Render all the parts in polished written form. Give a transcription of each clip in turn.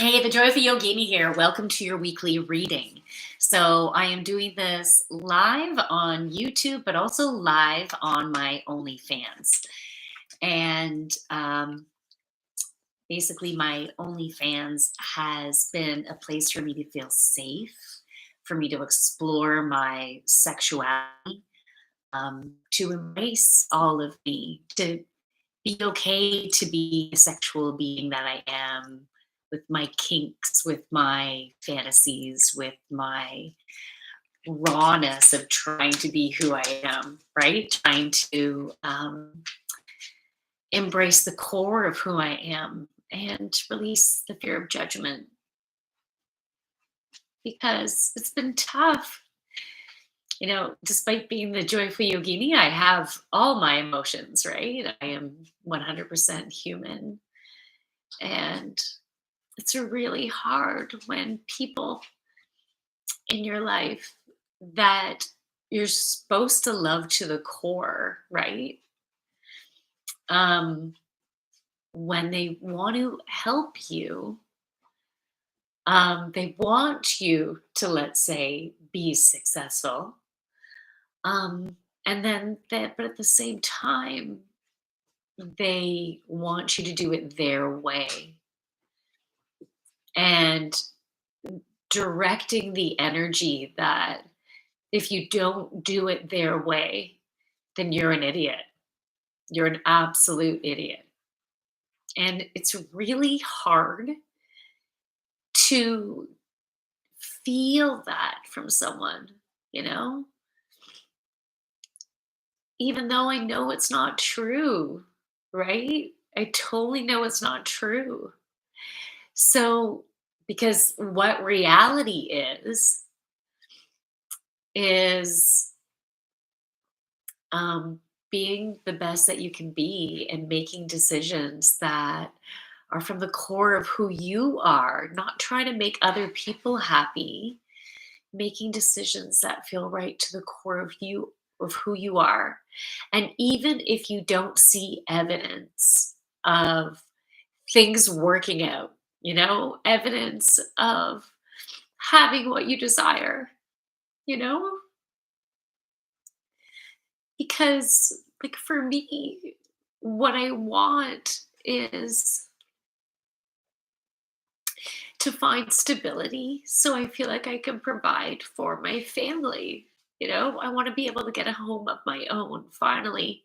Hey, the Joyful Yogini here. Welcome to your weekly reading. So, I am doing this live on YouTube, but also live on my OnlyFans. And basically, my OnlyFans has been a place for me to feel safe, for me to explore my sexuality, to embrace all of me, to be okay to be a sexual being that I am, with my kinks, with my fantasies, with my rawness of trying to be who I am, right? Trying to embrace the core of who I am and release the fear of judgment because it's been tough. Despite being the joyful yogini, I have all my emotions, right? I am 100% human. And it's really hard when people in your life that you're supposed to love to the core, right? Um, when they want to help you, they want you to, let's say, be successful. And then that, but at the same time, they want you to do it their way. And directing the energy that if you don't do it their way, then you're an idiot. You're an absolute idiot. And it's really hard to feel that from someone, you know, even though I know it's not true, right? I totally know it's not true. So, because what reality is um, being the best that you can be and making decisions that are from the core of who you are, not trying to make other people happy, making decisions that feel right to the core of you, of who you are. And even if you don't see evidence of things working out, evidence of having what you desire, you know, because like for me, what I want is to find stability so I feel like I can provide for my family. I want to be able to get a home of my own finally,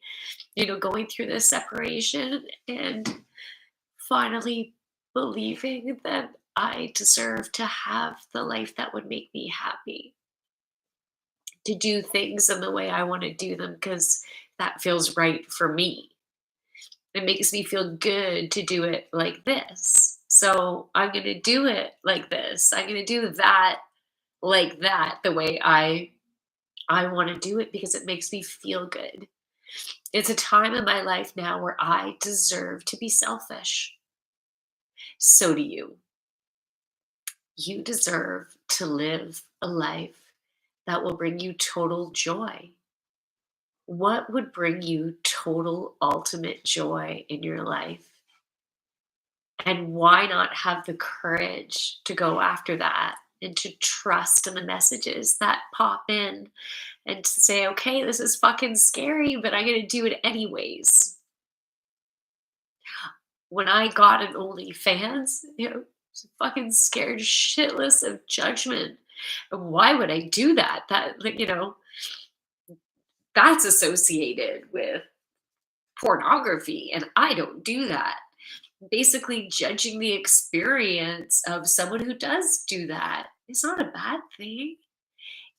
going through this separation and finally believing that I deserve to have the life that would make me happy, to do things in the way I want to do them because that feels right for me. It makes me feel good to do it like this. So I'm going to do it like this. I'm going to do that like that the way I want to do it because it makes me feel good. It's a time in my life now where I deserve to be selfish. So do you. You deserve to live a life that will bring you total joy. What would bring you total ultimate joy in your life? And why not have the courage to go after that and to trust in the messages that pop in and to say, okay, this is fucking scary, but I'm going to do it anyways. When I got an OnlyFans, fucking scared shitless of judgment. And why would I do that? That's associated with pornography, and I don't do that. Basically, judging the experience of someone who does do that is not a bad thing.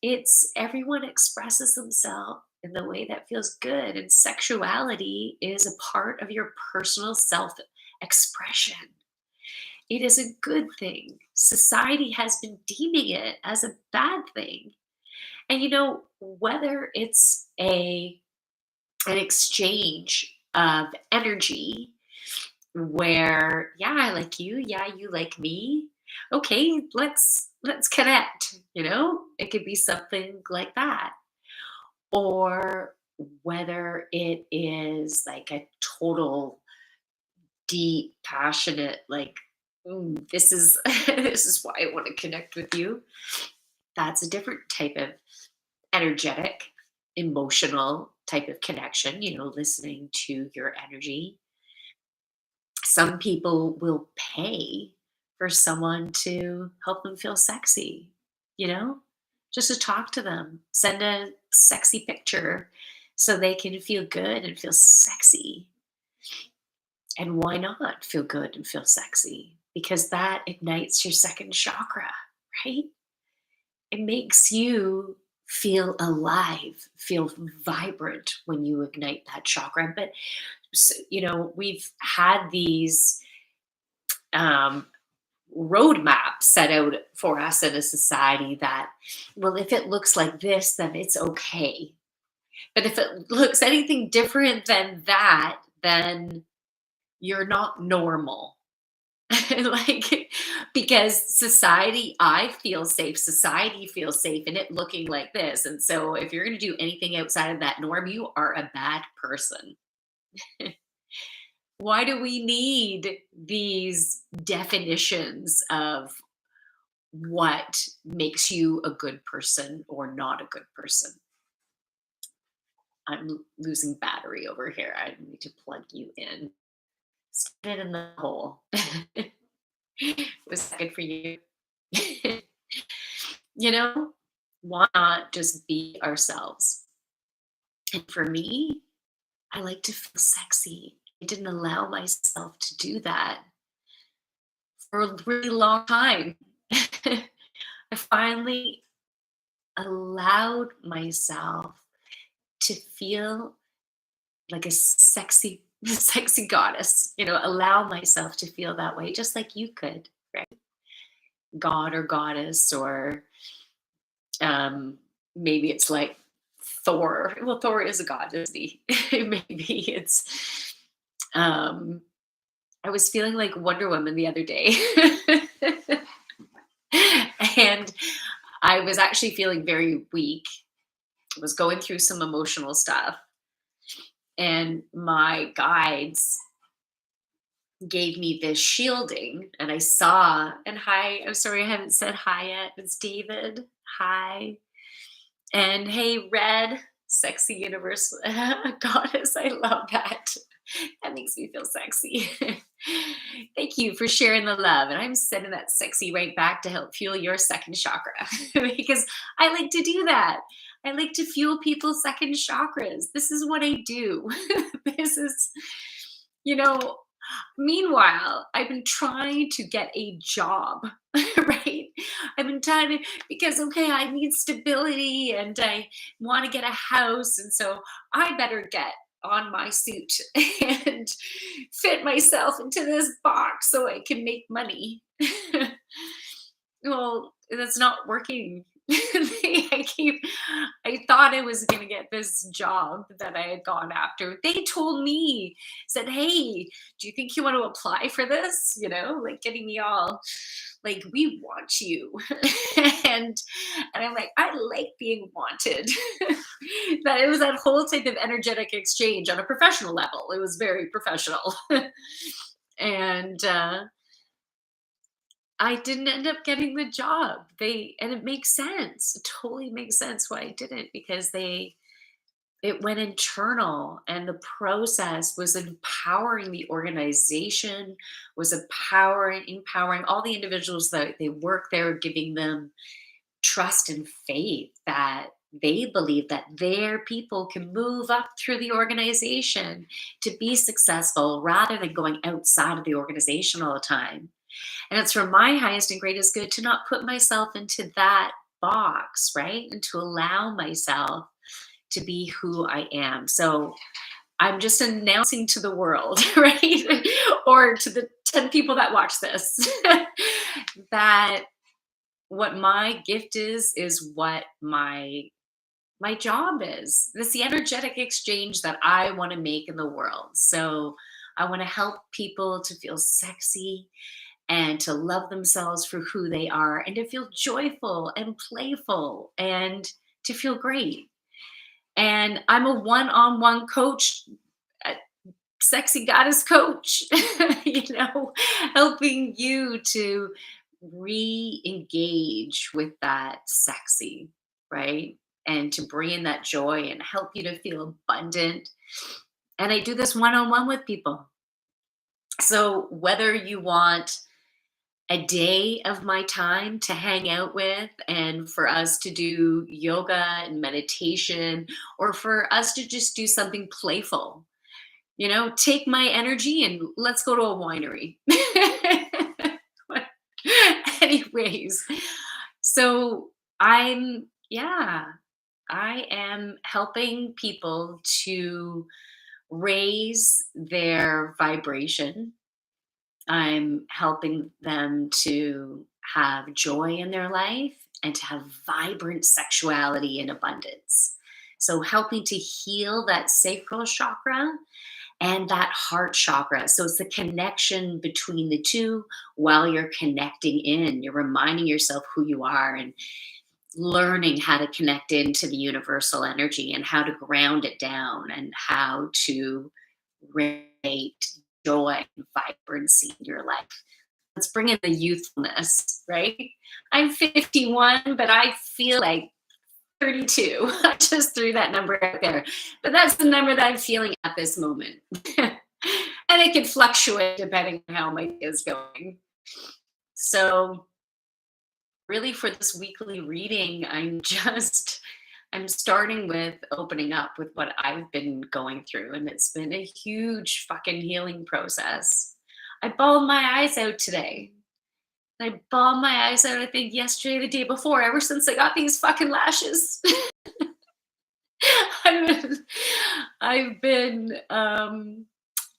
It's everyone expresses themselves in the way that feels good, and sexuality is a part of your personal self expression. It is a good thing. Society has been deeming it as a bad thing. And whether it's an exchange of energy where, yeah, I like you, yeah, you like me. Okay, let's connect, It could be something like that. Or whether it is like a total deep, passionate, like This is this is why I want to connect with you. That's a different type of energetic, emotional type of connection, listening to your energy. Some people will pay for someone to help them feel sexy, you know, just to talk to them, send a sexy picture so they can feel good and feel sexy. And why not feel good and feel sexy? Because that ignites your second chakra, right? It makes you feel alive, feel vibrant when you ignite that chakra. But, we've had these um, roadmaps set out for us in a society that, well, if it looks like this, then it's okay. But if it looks anything different than that, then you're not normal. Like, because I feel safe, society feels safe in it looking like this. And so if you're going to do anything outside of that norm, you are a bad person. Why do we need these definitions of what makes you a good person or not a good person? I'm losing battery over here. I need to plug you in. Stick it in the hole. Was that good for you? You know, why not just be ourselves? And for me, I like to feel sexy. I didn't allow myself to do that for a really long time. I finally allowed myself to feel like a sexy, sexy goddess, allow myself to feel that way, just like you could, right? God or goddess, or um, maybe it's like Thor. Well, Thor is a god, isn't he? Maybe it's. Um, I was feeling like Wonder Woman the other day, and I was actually feeling very weak. I was going through some emotional stuff, and my guides gave me this shielding, and I saw. And hi, I'm sorry I haven't said hi yet. It's David. Hi. And hey, Red, sexy universe goddess. I love that. That makes me feel sexy. Thank you for sharing the love. And I'm sending that sexy right back to help fuel your second chakra because I like to do that. I like to fuel people's second chakras. This is what I do. This is, you know, Meanwhile, I've been trying to get a job, right? I've been trying to, because, okay, I need stability and I want to get a house. And so I better get on my suit and fit myself into this box so I can make money. Well, that's not working. I keep I thought I was gonna get this job that I had gone after. They told me, said, "Hey, do you think you want to apply for this?" Like getting me all like, "We want you." and and I'm like, I like being wanted. That it was that whole type of energetic exchange on a professional level. It was very professional. and I didn't end up getting the job. And it makes sense. It totally makes sense why I didn't, because it went internal, and the process was empowering the organization, was empowering all the individuals that they work there, giving them trust and faith that they believe that their people can move up through the organization to be successful rather than going outside of the organization all the time. And it's for my highest and greatest good to not put myself into that box, right? And to allow myself to be who I am. So I'm just announcing to the world, right? Or to the 10 people that watch this, that what my gift is what my job is. It's the energetic exchange that I want to make in the world. So I want to help people to feel sexy and to love themselves for who they are and to feel joyful and playful and to feel great. And I'm a one-on-one coach, uh, sexy goddess coach, helping you to re-engage with that sexy, right? And to bring in that joy and help you to feel abundant. And I do this one-on-one with people. So whether you want a day of my time to hang out with and for us to do yoga and meditation, or for us to just do something playful, take my energy and let's go to a winery. Anyways, so yeah, I am helping people to raise their vibration. I'm helping them to have joy in their life and to have vibrant sexuality and abundance. So, helping to heal that sacral chakra and that heart chakra. So, it's the connection between the two while you're connecting in. You're reminding yourself who you are and learning how to connect into the universal energy and how to ground it down and how to radiate joy and vibrancy in your life. Let's bring in the youthfulness, right? I'm 51, but I feel like 32. I just threw that number out there. But that's the number that I'm feeling at this moment. And it can fluctuate depending on how my day is going. So, really, for this weekly reading, I'm starting with opening up with what I've been going through, and it's been a huge fucking healing process. I bawled my eyes out today. I bawled my eyes out, I think, yesterday, the day before, ever since I got these fucking lashes. I've been, I've been,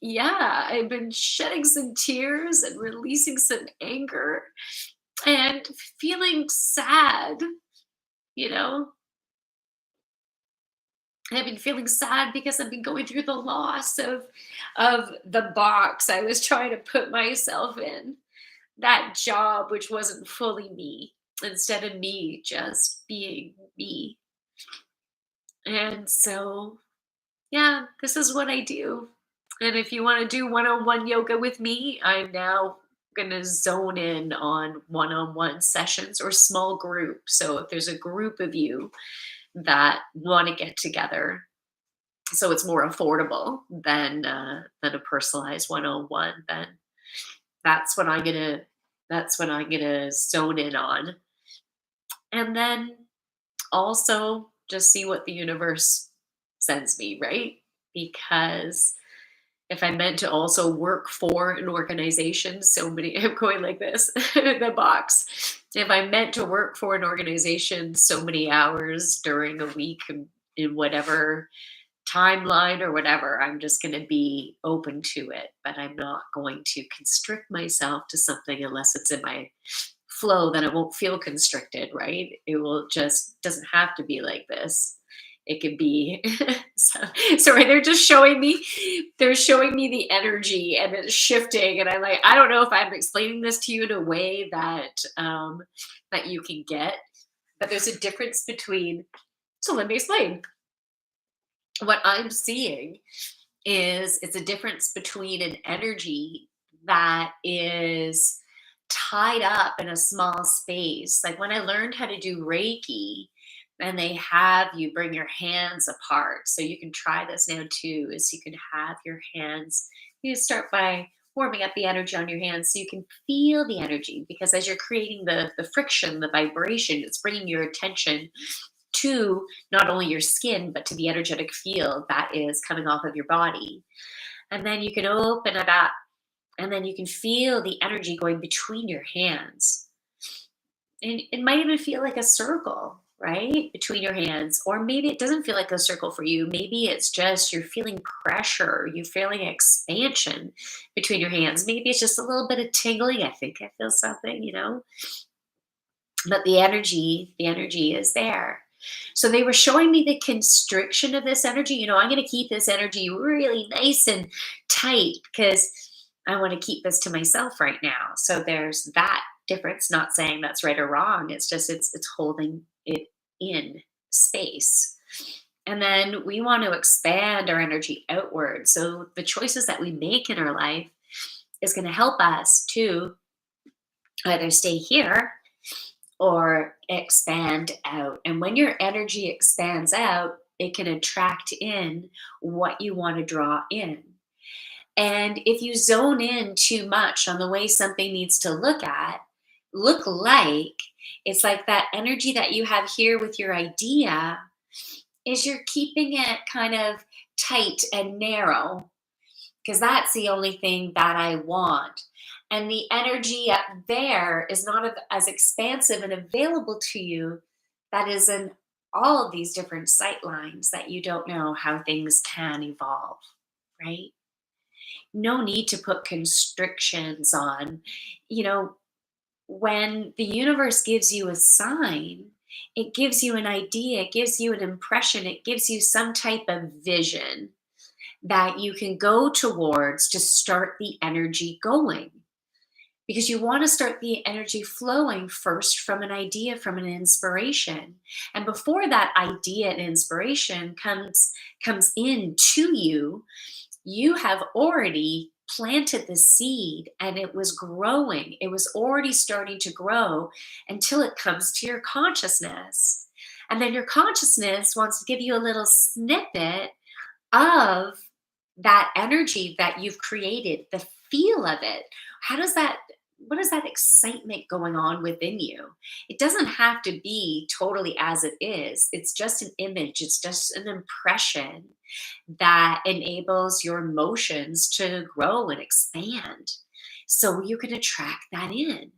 yeah, I've been shedding some tears and releasing some anger and feeling sad, you know? I've been feeling sad because I've been going through the loss of the box I was trying to put myself in. That job which wasn't fully me, instead of me just being me. And so, yeah, this is what I do. And if you want to do one-on-one yoga with me, I'm now going to zone in on one-on-one sessions or small groups. So if there's a group of you that want to get together, so it's more affordable than a personalized one-on-one, then that's what I'm gonna that's what I'm gonna zone in on. And then also just see what the universe sends me, right? Because if I'm meant to also work for an organization, so many I'm going like this, the box. If I'm meant to work for an organization so many hours during a week in whatever timeline or whatever, I'm just going to be open to it, but I'm not going to constrict myself to something unless it's in my flow. Then it won't feel constricted, right? It will just doesn't have to be like this. It could be so, sorry, they're showing me the energy and it's shifting. And I'm like, I don't know if I'm explaining this to you in a way that you can get, but there's a difference between, so let me explain. What I'm seeing is it's a difference between an energy that is tied up in a small space. Like when I learned how to do Reiki, and they have you bring your hands apart. So you can try this now too, is you can have your hands, you start by warming up the energy on your hands so you can feel the energy, because as you're creating the friction, the vibration, it's bringing your attention to not only your skin, but to the energetic field that is coming off of your body. And then you can open it up and then you can feel the energy going between your hands. And it might even feel like a circle, right? Between your hands. Or maybe it doesn't feel like a circle for you. Maybe it's just you're feeling pressure, you're feeling expansion between your hands. Maybe it's just a little bit of tingling. I think I feel something. But the energy is there. So they were showing me the constriction of this energy. I'm going to keep this energy really nice and tight because I want to keep this to myself right now. So there's that difference. Not saying that's right or wrong. It's just it's holding it in space. And then we want to expand our energy outward. So the choices that we make in our life is going to help us to either stay here or expand out. And when your energy expands out, it can attract in what you want to draw in. And if you zone in too much on the way something needs to look like, it's like that energy that you have here with your idea is you're keeping it kind of tight and narrow because that's the only thing that I want. And the energy up there is not as expansive and available to you that is in all of these different sight lines that you don't know how things can evolve, right? No need to put constrictions on. You know, when the universe gives you a sign, it gives you an idea, it gives you an impression, it gives you some type of vision that you can go towards to start the energy going. Because you want to start the energy flowing first from an idea, from an inspiration. And before that idea and inspiration comes into you, you have already planted the seed and it was growing. It was already starting to grow until it comes to your consciousness. And then your consciousness wants to give you a little snippet of that energy that you've created, the feel of it. How does that, what is that excitement going on within you? It doesn't have to be totally as it is. It's just an image, it's just an impression that enables your emotions to grow and expand. So you can attract that in.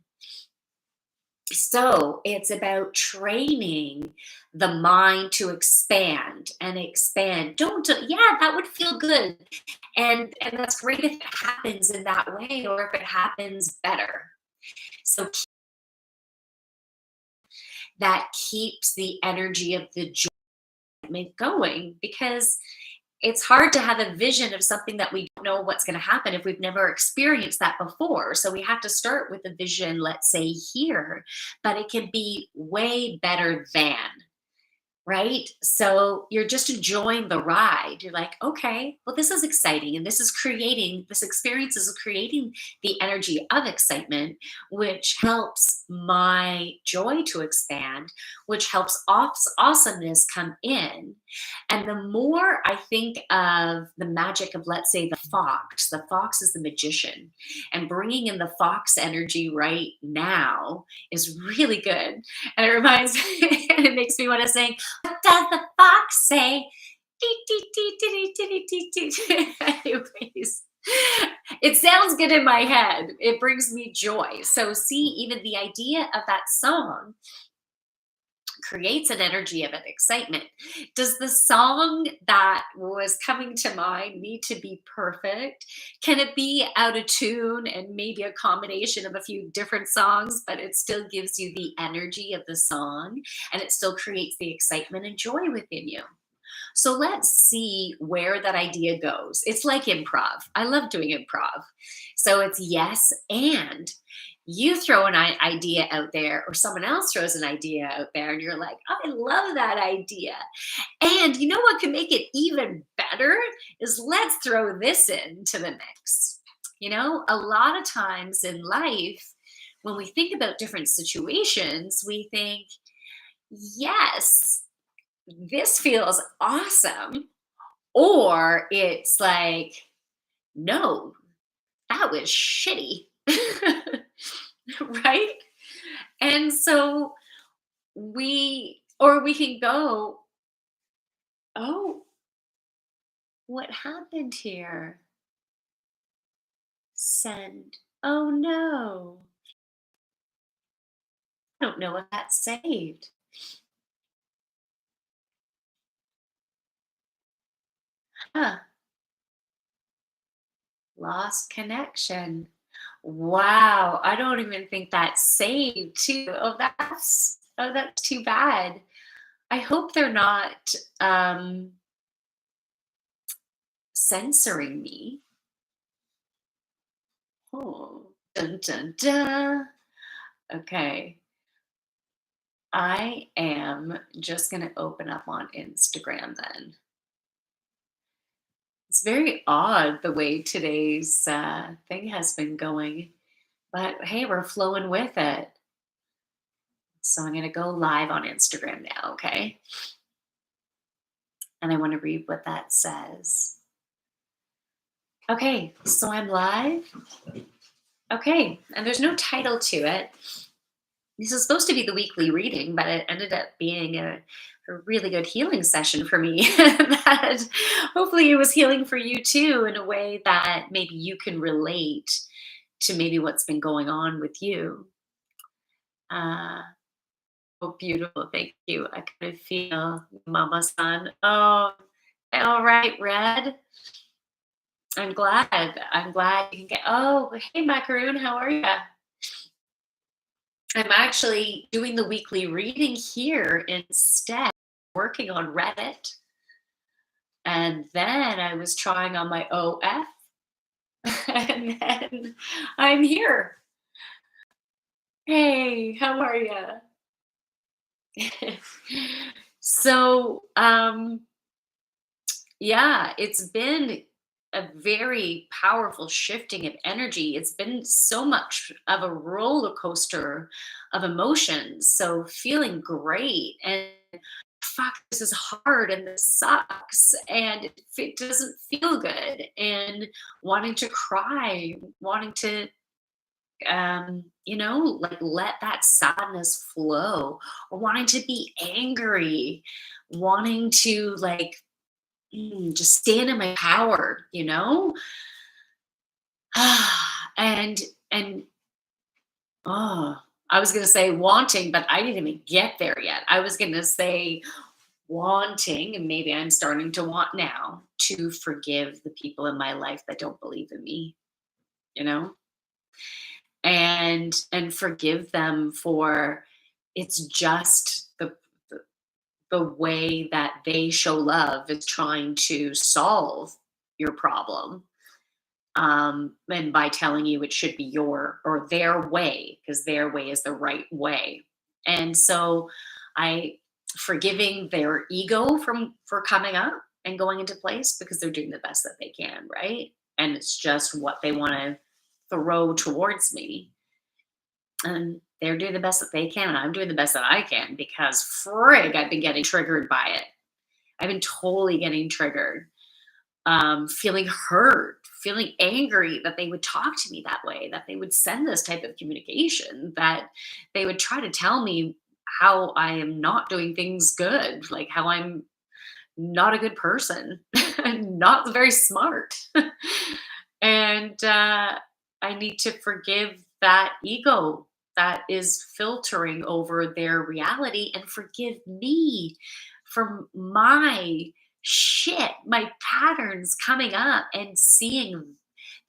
So it's about training the mind to expand and expand. Don't yeah, that would feel good. And that's great if it happens in that way or if it happens better. So that keeps the energy of the joy going because it's hard to have a vision of something that we don't know what's going to happen if we've never experienced that before. So we have to start with a vision, let's say here, but it can be way better than. Right? So you're just enjoying the ride. You're like, okay, well, this is exciting. And this experience is creating the energy of excitement, which helps my joy to expand, which helps awesomeness come in. And the more I think of the magic of, let's say, the fox is the magician, and bringing in the fox energy right now is really good. And it reminds, and it makes me want to sing, what does the fox say? Dee, dee, dee, dee, dee, dee, dee, dee. Anyways, it sounds good in my head. It brings me joy. So, see, even the idea of that song creates an energy of an excitement. Does the song that was coming to mind need to be perfect? Can it be out of tune and maybe a combination of a few different songs, but it still gives you the energy of the song and it still creates the excitement and joy within you? So let's see where that idea goes. It's like improv. I love doing improv. So it's yes and. You throw an idea out there, or someone else throws an idea out there, and you're like, I love that idea. And you know what can make it even better is let's throw this into the mix. You know, a lot of times in life, when we think about different situations, we think, yes, this feels awesome. Or it's like, no, that was shitty. Right? And so or we can go, oh, what happened here? Send. Oh no. I don't know if that's saved. Huh. Lost connection. Wow, I don't even think that's saved too. Oh, that's too bad. I hope they're not censoring me. Oh, dun dun dun. Okay. I am just going to open up on Instagram then. It's very odd the way today's thing has been going, but hey, we're flowing with it. So I'm going to go live on Instagram now, okay? And I want to read what that says. Okay, so I'm live. Okay, and there's no title to it. This is supposed to be the weekly reading, but it ended up being a really good healing session for me. That hopefully it was healing for you too, in a way that maybe you can relate to maybe what's been going on with you. Uh, oh, beautiful. Thank you. I kind of feel Mama San. Oh, all right, Red. I'm glad. I'm glad you can get. Oh, hey, Macaroon. How are you? I'm actually doing the weekly reading here instead, working on Reddit. And then I was trying on my OF, and then I'm here. Hey, how are you? So, yeah, it's been a very powerful shifting of energy. It's been so much of a roller coaster of emotions. So, feeling great and fuck, this is hard and this sucks and it doesn't feel good and wanting to cry, wanting to like let that sadness flow, or wanting to be angry, wanting to like just stand in my power, and and oh, I was gonna say wanting, but I didn't even get there yet. I was gonna say wanting, and maybe I'm starting to want now, to forgive the people in my life that don't believe in me, you know? And forgive them for it's just the the way that they show love is trying to solve your problem. And by telling you it should be your or their way, because their way is the right way. And so I forgiving their ego from for coming up and going into place because they're doing the best that they can, right? And it's just what they want to throw towards me. And they're doing the best that they can, and I'm doing the best that I can because frig, I've been getting triggered by it. I've been totally getting triggered, feeling hurt, feeling angry that they would talk to me that way, that they would send this type of communication, that they would try to tell me how I am not doing things good, like how I'm not a good person, not very smart. And I need to forgive that ego that is filtering over their reality and forgive me for my shit, my patterns coming up and seeing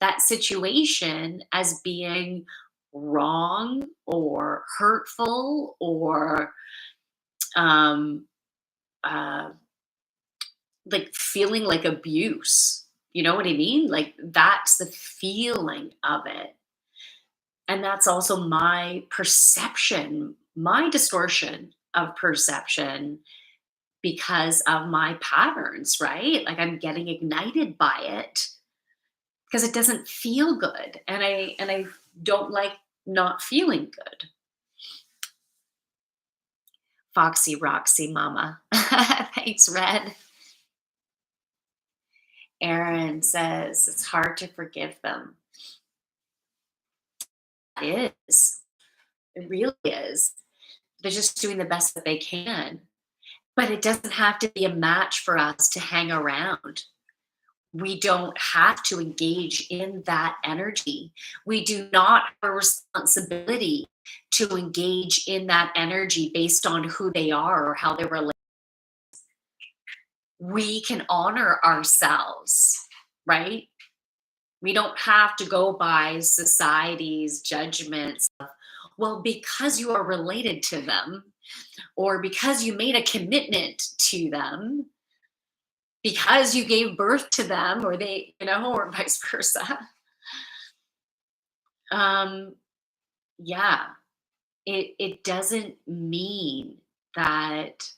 that situation as being wrong or hurtful or um, uh, like feeling like abuse. You know what I mean? Like that's the feeling of it. And that's also my perception, my distortion of perception because of my patterns, right? Like I'm getting ignited by it because it doesn't feel good. And I don't like not feeling good. Foxy Roxy Mama. Thanks, Red. Aaron says it's hard to forgive them. It is. It really is. They're just doing the best that they can. But it doesn't have to be a match for us to hang around. We don't have to engage in that energy. We do not have a responsibility to engage in that energy based on who they are or how they relate. We can honor ourselves, right? We don't have to go by society's judgments of, well, because you are related to them, or because you made a commitment to them, because you gave birth to them, or they, or vice versa. Um, yeah. it doesn't mean that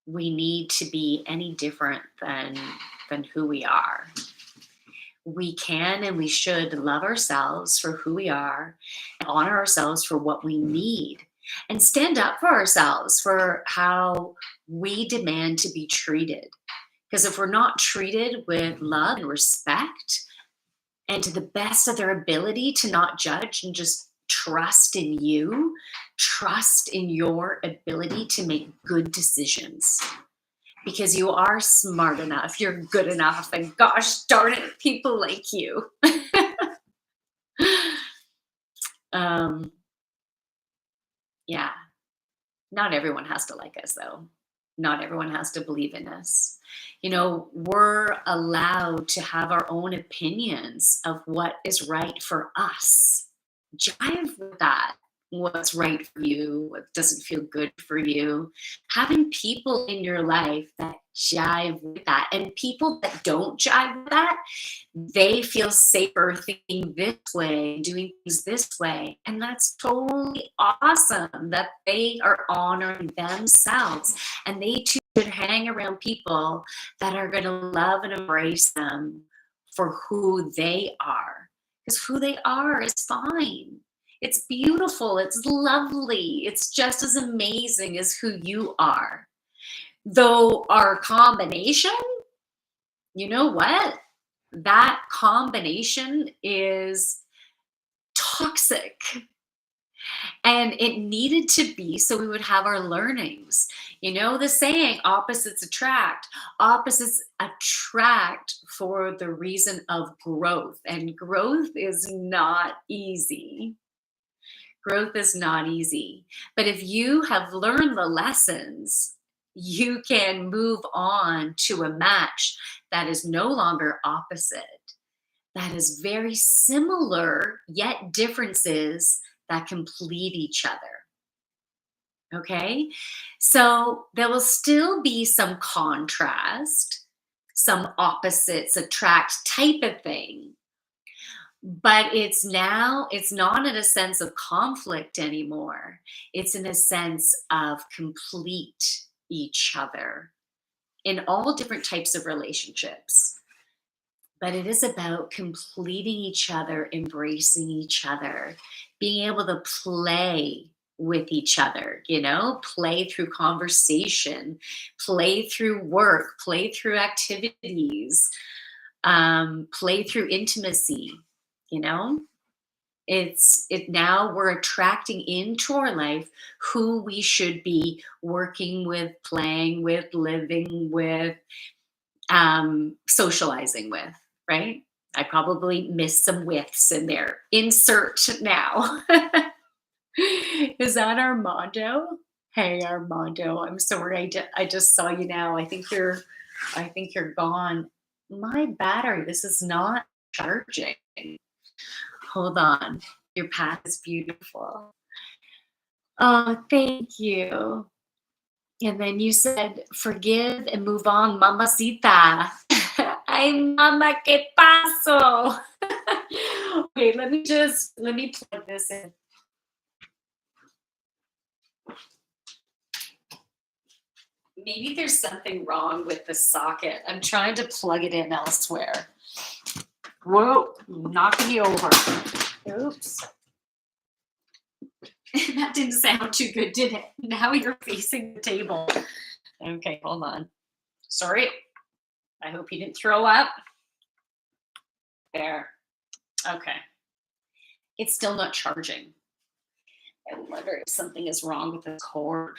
we need to be any different than who we are. We can and we should love ourselves for who we are, honor ourselves for what we need, and stand up for ourselves for how we demand to be treated. Because if we're not treated with love and respect and to the best of their ability to not judge and just trust in you, trust in your ability to make good decisions because you are smart enough, you're good enough, and gosh darn it, people like you. um, yeah, not everyone has to like us, though. Not everyone has to believe in us. We're allowed to have our own opinions of what is right for us. Jive with that. What's right for you, what doesn't feel good for you. Having people in your life that jive with that, and people that don't jive with that, they feel safer thinking this way, doing things this way. And that's totally awesome that they are honoring themselves and they too should hang around people that are going to love and embrace them for who they are. Because who they are is fine. It's beautiful. It's lovely. It's just as amazing as who you are. Though our combination, you know what? That combination is toxic. And it needed to be so we would have our learnings. The saying, opposites attract. Opposites attract for the reason of growth. And growth is not easy. Growth is not easy. But if you have learned the lessons, you can move on to a match that is no longer opposite, that is very similar, yet differences that complete each other. Okay? So there will still be some contrast, some opposites attract type of thing. But it's not in a sense of conflict anymore. It's in a sense of complete each other in all different types of relationships. But it is about completing each other, embracing each other, being able to play with each other, play through conversation, play through work, play through activities, play through intimacy, you know? It now we're attracting into our life who we should be working with, playing with, living with, socializing with, right? I probably missed some whiffs in there. Insert now. Is that Armando? Hey Armando, I'm sorry. I just saw you now. I think you're gone. My battery, this is not charging. Hold on. Your path is beautiful. Oh, thank you. And then you said, forgive and move on, mamacita. Ay, mama, ¿qué paso? Okay, let me plug this in. Maybe there's something wrong with the socket. I'm trying to plug it in elsewhere. Whoa, knocking you over. Oops. That didn't sound too good, did it? Now you're facing the table. Okay, hold on. Sorry. I hope you didn't throw up. There. Okay. It's still not charging. I wonder if something is wrong with the cord.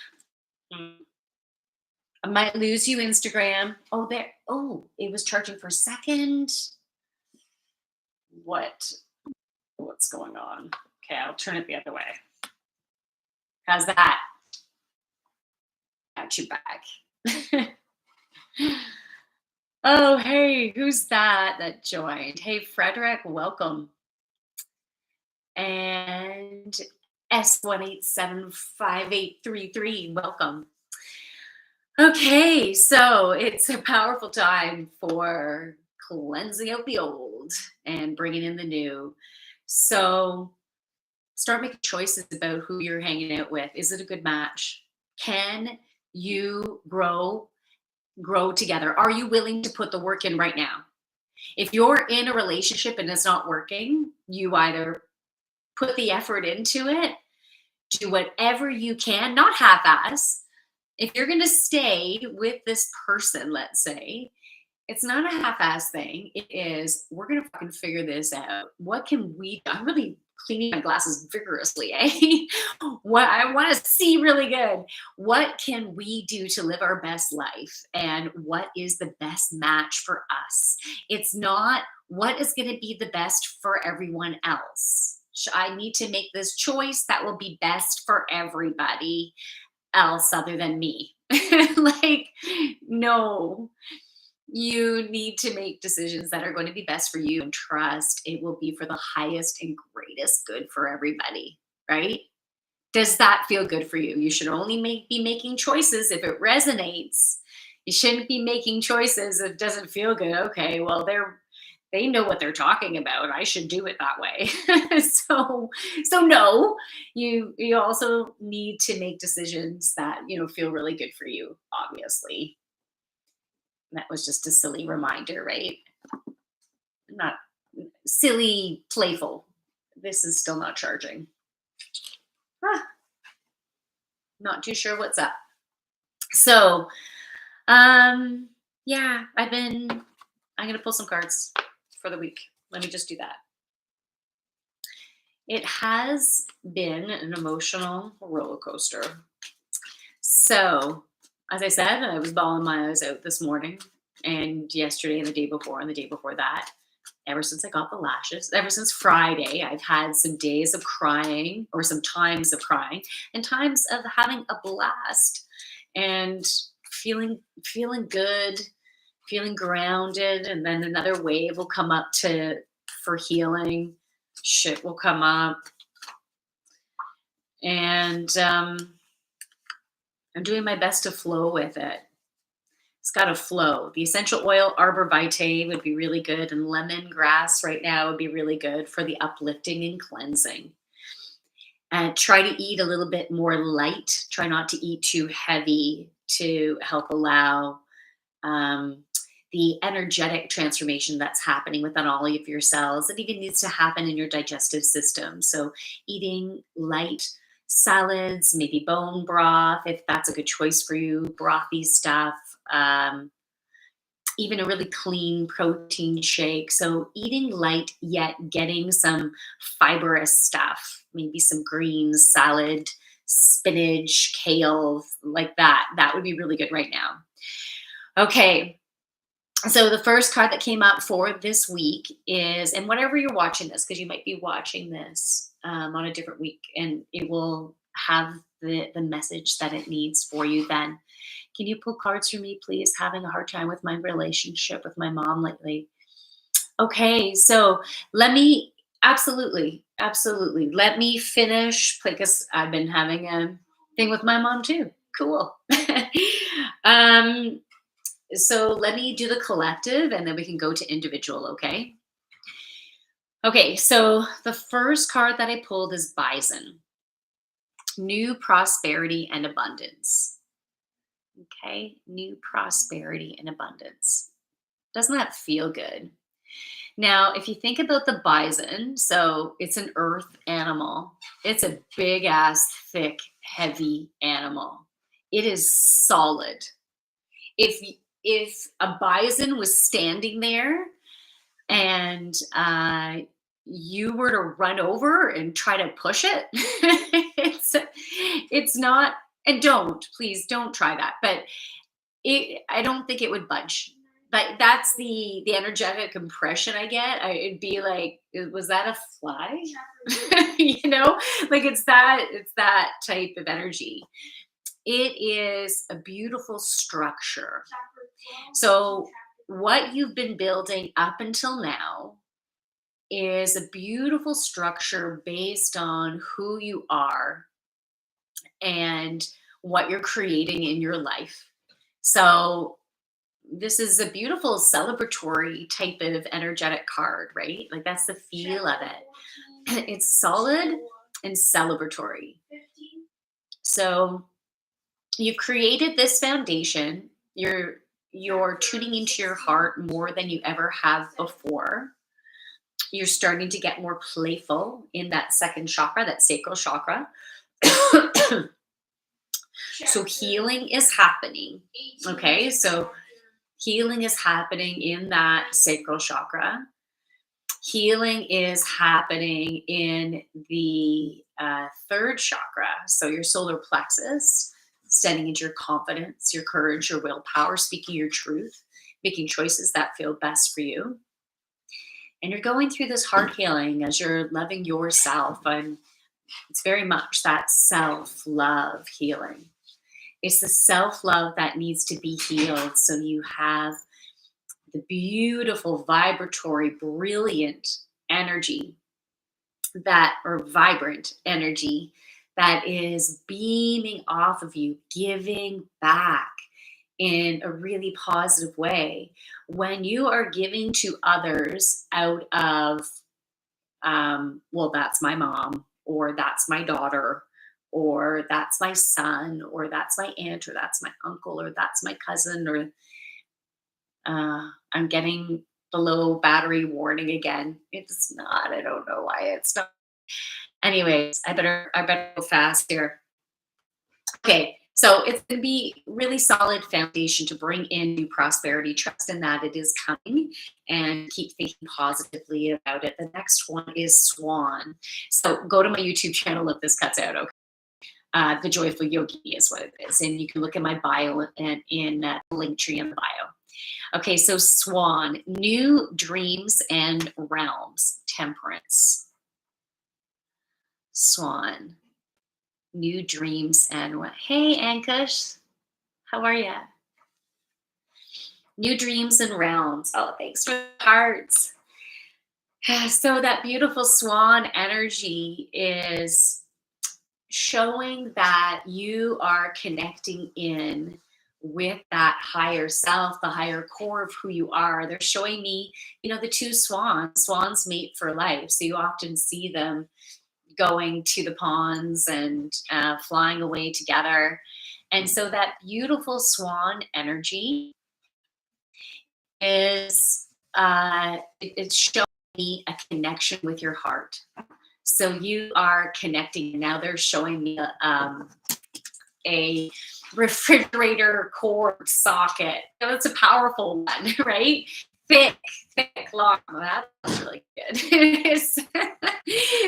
I might lose you, Instagram. Oh, there. Oh, it was charging for a second. What's going on? Okay, I'll turn it the other way. How's that? Got you back. Oh, hey, who's that joined? Hey, Frederick, welcome. And S1875833, welcome. Okay, so it's a powerful time for cleansing out the old and bringing in the new. So Start making choices about who you're hanging out with. Is it a good match? Can you grow together? Are you willing to put the work in right now? If you're in a relationship and it's not working, you either put the effort into it, do whatever you can, not half ass. If you're going to stay with this person, let's say, it's not a half-ass thing. It is, we're gonna fucking figure this out. What can we I'm really cleaning my glasses vigorously, eh? What I want to see really good. What can we do to live our best life? And what is the best match for us? It's not what is going to be the best for everyone else. I need to make this choice that will be best for everybody else other than me. Like, no, you need to make decisions that are going to be best for you and trust it will be for the highest and greatest good for everybody, right? Does that feel good for you? You should only be making choices if it resonates. You shouldn't be making choices if it doesn't feel good. Okay, well, they know what they're talking about. I should do it that way. So no, you also need to make decisions that feel really good for you, obviously. That was just a silly reminder, right? Not silly, playful. This is still not charging. Ah, not too sure what's up. So, yeah, I'm gonna pull some cards for the week. Let me just do that. It has been an emotional roller coaster. So, as I said, I was bawling my eyes out this morning and yesterday and the day before and the day before that. Ever since I got the lashes, ever since Friday, I've had some days of crying or some times of crying and times of having a blast and feeling good, feeling grounded, and then another wave will come up to for healing. Shit will come up. And I'm doing my best to flow with it. It's got to flow. The essential oil arbor vitae would be really good, and lemongrass right now would be really good for the uplifting and cleansing. And try to eat a little bit more light. Try not to eat too heavy to help allow the energetic transformation that's happening within all of your cells. It even needs to happen in your digestive system. So eating light salads, maybe bone broth, if that's a good choice for you, brothy stuff, even a really clean protein shake. So eating light, yet getting some fibrous stuff, maybe some greens, salad, spinach, kale, like that. That would be really good right now. Okay. So the first card that came up for this week is, and whatever you're watching this, because you might be watching this on a different week, and it will have the message that it needs for you then. Can you pull cards for me, please? Having a hard time with my relationship with my mom lately. Okay, so let me absolutely let me finish because I've been having a thing with my mom too. Cool. um, so let me do the collective and then we can go to individual, okay? Okay, so the first card that I pulled is Bison. New prosperity and abundance. Okay, new prosperity and abundance. Doesn't that feel good? Now, if you think about the bison, so it's an earth animal. It's a big ass, thick, heavy animal. It is solid. If if a bison was standing there and you were to run over and try to push it, it's not. And please don't try that. But I don't think it would budge. But that's the energetic impression I get. It'd be like, was that a fly? you know, like it's that type of energy. It is a beautiful structure. So what you've been building up until now is a beautiful structure based on who you are and what you're creating in your life. So this is a beautiful celebratory type of energetic card, right? Like that's the feel of it. It's solid. and celebratory. So you've created this foundation. You're tuning into your heart more than you ever have before. You're starting to get more playful in that second chakra, that sacral chakra. So healing is happening. Okay, so healing is happening in that sacral chakra. Healing is happening in the third chakra, so your solar plexus, standing into your confidence, your courage, your willpower, speaking your truth, making choices that feel best for you. And you're going through this heart healing as you're loving yourself. And it's very much that self love healing. It's the self love that needs to be healed so you have the beautiful, vibratory, brilliant energy or vibrant energy that is beaming off of you, giving back in a really positive way. When you are giving to others out of, well, that's my mom, or that's my daughter, or that's my son, or that's my aunt, or that's my uncle, or that's my cousin, or I'm getting the low battery warning again. It's not. I don't know why it's not. Anyways, I better go fast here. Okay, so it's going to be really solid foundation to bring in new prosperity. Trust in that it is coming, and keep thinking positively about it. The next one is Swan. So go to my YouTube channel if this cuts out. Okay. The Joyful Yogini is what it is, and you can look at my bio and in the link tree in the bio. Okay, so Swan, new dreams and realms, temperance. Swan, new dreams and what? Hey, Ankush, how are ya? New dreams and realms. Oh, thanks for the hearts. So that beautiful Swan energy is showing that you are connecting in with that higher self, the higher core of who you are. They're showing me, the two swans mate for life. So you often see them going to the ponds and flying away together. And so that beautiful swan energy is it's showing me a connection with your heart. So you are connecting. Now they're showing me a refrigerator cord socket. That's a powerful one, right? Thick, long. That's really good.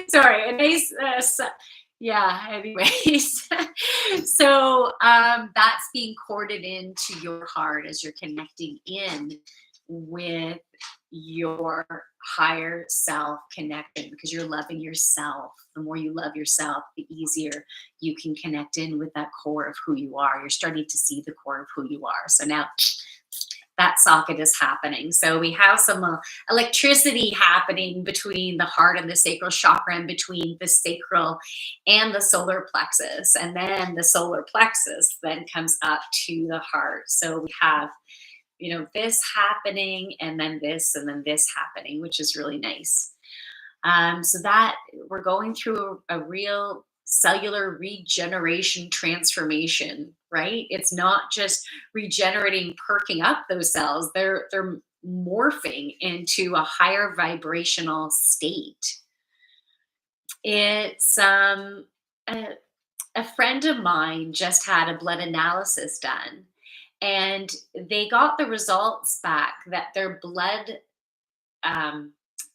Sorry, a nice, yeah, anyways. So that's being corded into your heart as you're connecting in with your higher self connection, because you're loving yourself. The more you love yourself, the easier you can connect in with that core of who you are. You're starting to see the core of who you are. So now that socket is happening. So we have some electricity happening between the heart and the sacral chakra, and between the sacral and the solar plexus. And then the solar plexus then comes up to the heart. So we have this happening, and then this happening, which is really nice. So that we're going through a real cellular regeneration transformation, right? It's not just regenerating, perking up those cells. They're morphing into a higher vibrational state. It's a friend of mine just had a blood analysis done, and they got the results back that their blood,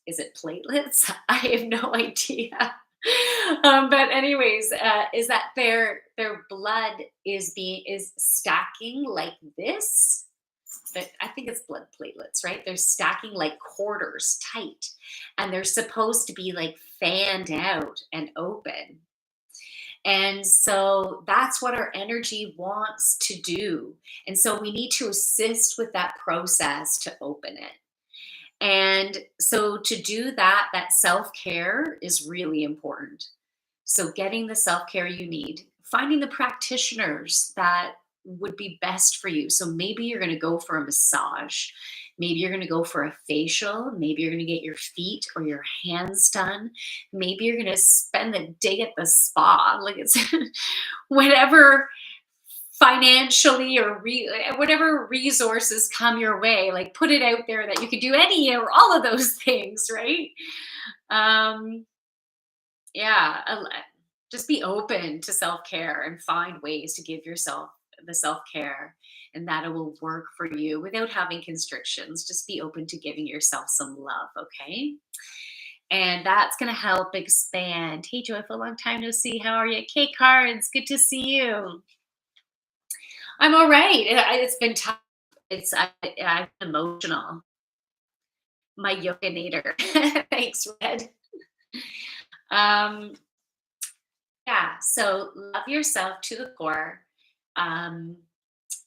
is it platelets? I have no idea. But anyways, is that their blood is stacking like this. But I think it's blood platelets, right? They're stacking like quarters tight, and they're supposed to be like fanned out and open. And so that's what our energy wants to do. And so we need to assist with that process to open it. And so to do that, that self-care is really important. So getting the self-care you need, finding the practitioners that would be best for you. So maybe you're going to go for a massage. Maybe you're going to go for a facial. Maybe you're going to get your feet or your hands done. Maybe you're going to spend the day at the spa. Like it's whatever financially or whatever resources come your way, like put it out there that you can do any or all of those things, right? Um, yeah, just be open to self-care and find ways to give yourself the self-care, and that it will work for you without having constrictions. Just be open to giving yourself some love, okay? And that's going to help expand. Hey, Joyful, long time no see. How are you? Kate Cards, good to see you. I'm all right. It's been tough. I'm emotional. My Yoginator. Thanks, Red. Um, yeah. So love yourself to the core, um,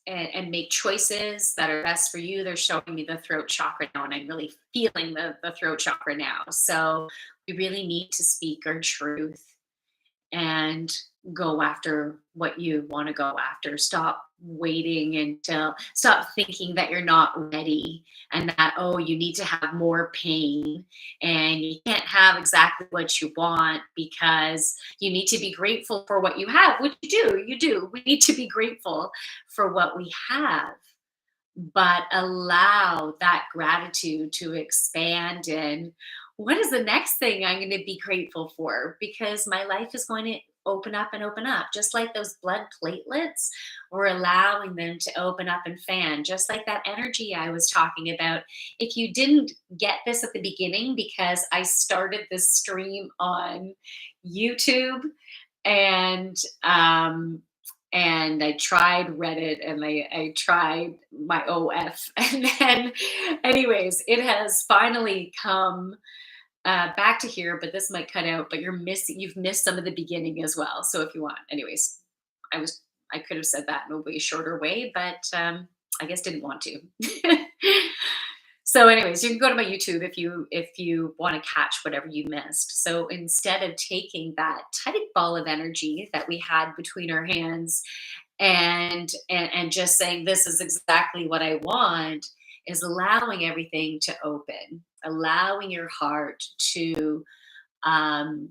and make choices that are best for you. They're showing me the throat chakra now, and I'm really feeling the throat chakra now. So we really need to speak our truth and go after what you want to go after. Stop waiting until, stop thinking that you're not ready and that, oh, you need to have more pain and you can't have exactly what you want because you need to be grateful for what you have, which you do. You do. We need to be grateful for what we have, but allow that gratitude to expand. And what is the next thing I'm going to be grateful for? Because my life is going to open up, just like those blood platelets. We're allowing them to open up and fan, just like that energy I was talking about. If you didn't get this at the beginning, because I started this stream on YouTube, and and I tried Reddit, and I tried my OF. And then, anyways, it has finally come back to here, but this might cut out, but you've missed some of the beginning as well. So if you want, anyways, I could have said that in a way shorter way, but I guess didn't want to. So anyways, you can go to my YouTube if you want to catch whatever you missed. So instead of taking that tight ball of energy that we had between our hands and just saying this is exactly what I want, is allowing everything to open, allowing your heart to um,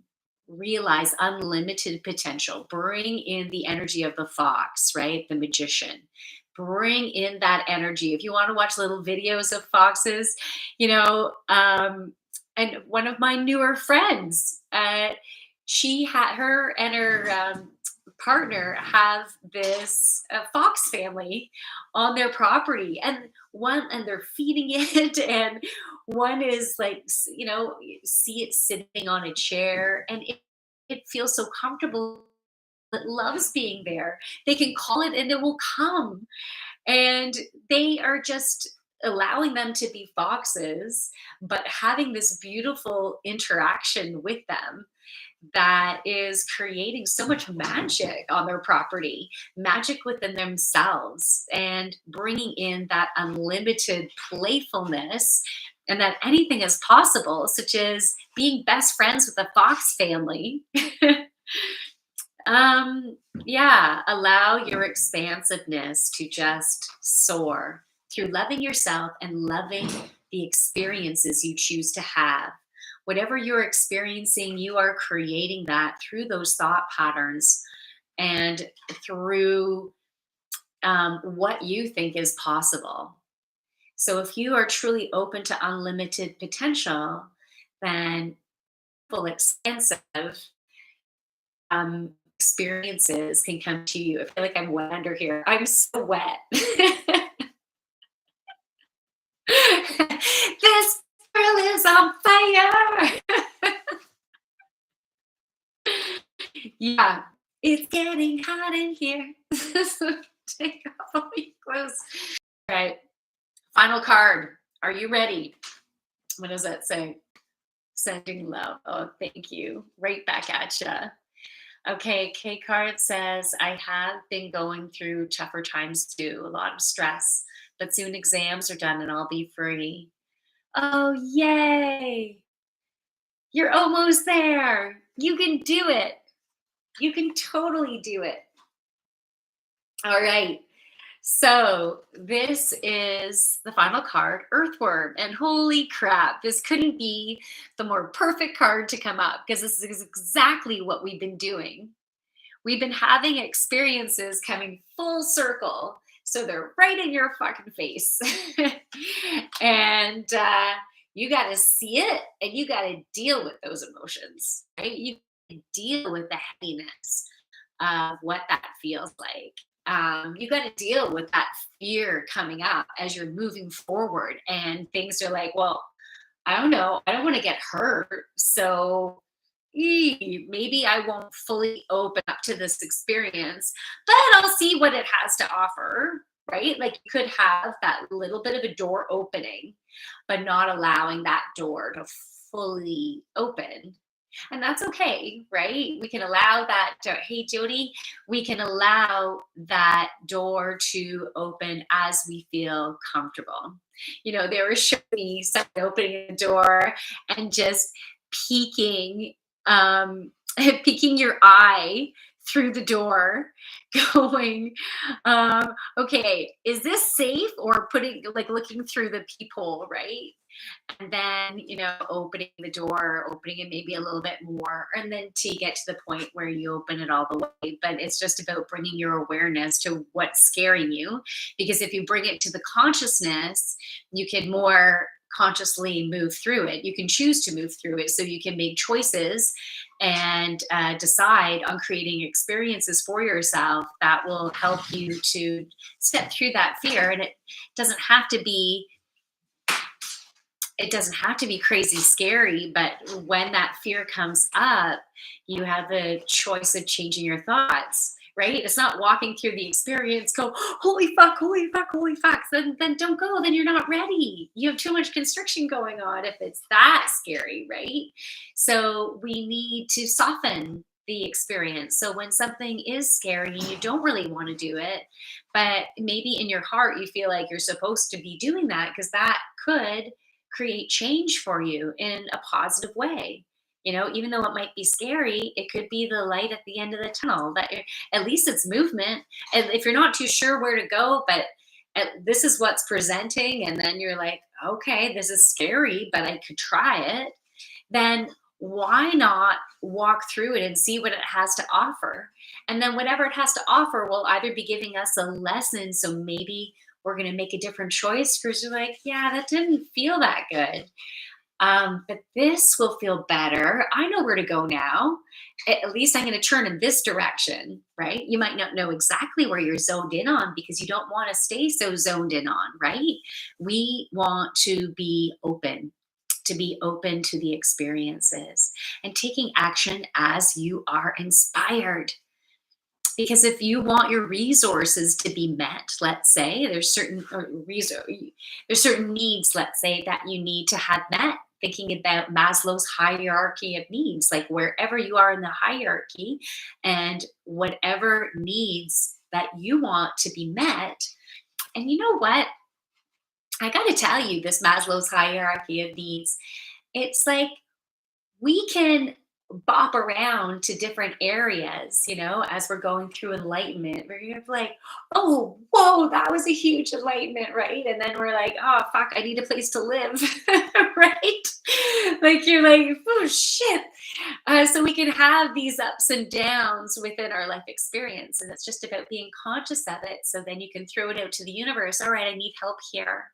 realize unlimited potential. Bring in the energy of the fox, right? The magician. Bring in that energy. If you want to watch little videos of foxes, you know, and one of my newer friends, she had her and her partner have this fox family on their property, and they're feeding it, and one is like, you see it sitting on a chair, and it feels so comfortable. It loves being there. They can call it and it will come. And they are just allowing them to be foxes, but having this beautiful interaction with them that is creating so much magic on their property, magic within themselves, and bringing in that unlimited playfulness, and that anything is possible, such as being best friends with the fox family. Yeah, allow your expansiveness to just soar through loving yourself and loving the experiences you choose to have. Whatever you're experiencing, you are creating that through those thought patterns and through what you think is possible. So if you are truly open to unlimited potential, then full expansive experiences can come to you. I feel like I'm wet under here. I'm so wet. This girl is on fire. Yeah, it's getting hot in here. So take off all your clothes. All right, final card. Are you ready? What does that say? Sending love. Oh, thank you. Right back at you. Okay, K card says, I have been going through tougher times too, a lot of stress, but soon exams are done and I'll be free. Oh, yay! You're almost there. You can do it. You can totally do it. All right. So this is the final card, Earthworm. And holy crap, this couldn't be the more perfect card to come up because this is exactly what we've been doing. We've been having experiences coming full circle. So they're right in your fucking face. and you got to see it and you got to deal with those emotions, right? You deal with the heaviness of what that feels like. You got to deal with that fear coming up as you're moving forward, and things are like, well, I don't know, I don't want to get hurt. So maybe I won't fully open up to this experience, but I'll see what it has to offer, right? Like you could have that little bit of a door opening, but not allowing that door to fully open. And that's okay, right? We can allow that door. Hey, Jody, we can allow that door to open as we feel comfortable. They were showing me someone opening a door and just peeking, peeking your eye through the door, going, okay, is this safe? Or putting, like, looking through the peephole, right? And then opening the door, opening it maybe a little bit more, and then to get to the point where you open it all the way. But it's just about bringing your awareness to what's scaring you, because if you bring it to the consciousness, you can more consciously move through it. You can choose to move through it, so you can make choices and decide on creating experiences for yourself that will help you to step through that fear. And doesn't have to be it doesn't have to be crazy scary, but when that fear comes up, you have the choice of changing your thoughts, right? It's not walking through the experience, go, holy fuck, holy fuck, holy fuck. Then don't go. Then you're not ready. You have too much constriction going on if it's that scary, right? So we need to soften the experience. So when something is scary and you don't really want to do it, but maybe in your heart you feel like you're supposed to be doing that because that could create change for you in a positive way. Even though it might be scary, it could be the light at the end of the tunnel. At least it's movement. And if you're not too sure where to go, but this is what's presenting, and then you're like, okay, this is scary, but I could try it, then why not walk through it and see what it has to offer? And then whatever it has to offer will either be giving us a lesson. So maybe we're going to make a different choice because you're like, yeah, that didn't feel that good. But this will feel better. I know where to go now. At least I'm going to turn in this direction, right? You might not know exactly where you're zoned in on because you don't want to stay so zoned in on, right? We want to be open to the experiences and taking action as you are inspired. Because if you want your resources to be met, let's say there's certain needs, let's say, that you need to have met. Thinking about Maslow's hierarchy of needs, like wherever you are in the hierarchy and whatever needs that you want to be met. And you know what? I got to tell you, this Maslow's hierarchy of needs, it's like we can bop around to different areas, as we're going through enlightenment. We're like, oh, whoa, that was a huge enlightenment, right? And then we're like, oh, fuck, I need a place to live, right? Like you're like, oh, shit. So we can have these ups and downs within our life experience. And it's just about being conscious of it. So then you can throw it out to the universe. All right, I need help here,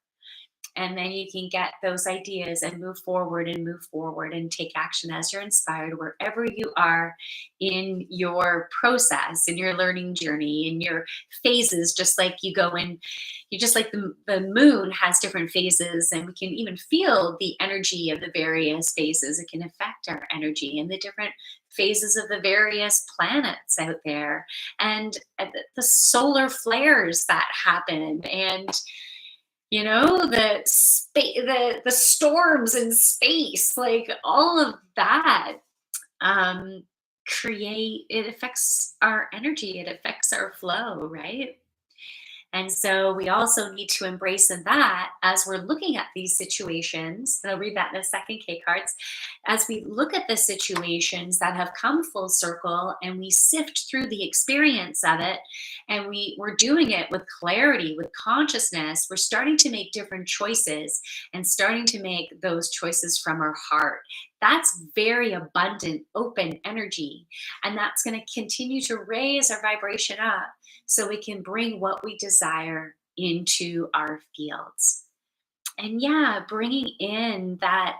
and then you can get those ideas and move forward and take action as you're inspired wherever you are in your process, in your learning journey, in your phases. Just like just like the moon has different phases, and we can even feel the energy of the various phases. It can affect our energy and the different phases of the various planets out there, and the solar flares that happen, and the storms in space, like all of that, create it affects our energy, it affects our flow, right? And so we also need to embrace in that as we're looking at these situations, and I'll read that in a second, K cards. As we look at the situations that have come full circle and we sift through the experience of it, and we're doing it with clarity, with consciousness, we're starting to make different choices and starting to make those choices from our heart. That's very abundant, open energy. And that's going to continue to raise our vibration up so we can bring what we desire into our fields. And yeah, bringing in that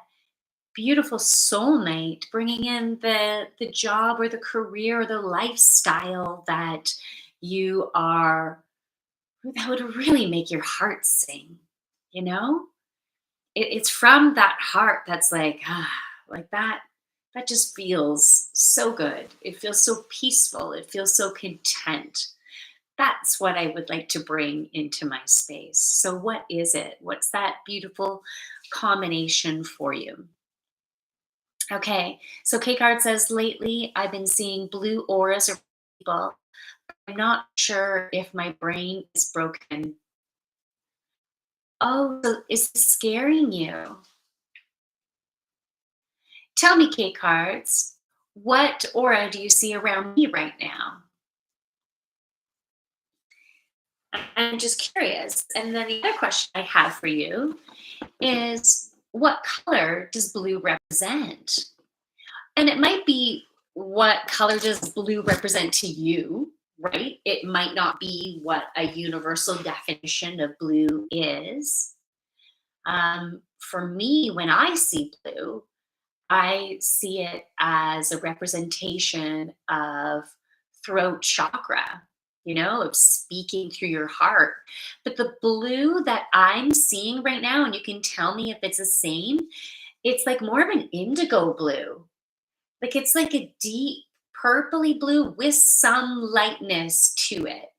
beautiful soulmate, bringing in the job or the career or the lifestyle that you are, that would really make your heart sing, you know? It's from that heart that's like, like that just feels so good. It feels so peaceful. It feels so content. That's what I would like to bring into my space. So, what is it? What's that beautiful combination for you? Okay, so K Card says, lately I've been seeing blue auras or people. I'm not sure if my brain is broken. Oh, so is this scaring you? Tell me, K Cards, what aura do you see around me right now? I'm just curious. And then the other question I have for you is, what color does blue represent? And it might be, what color does blue represent to you, right? It might not be what a universal definition of blue is. For me, when I see blue, I see it as a representation of throat chakra, of speaking through your heart. But the blue that I'm seeing right now, and you can tell me if it's the same, it's like more of an indigo blue. Like it's like a deep purpley blue with some lightness to it.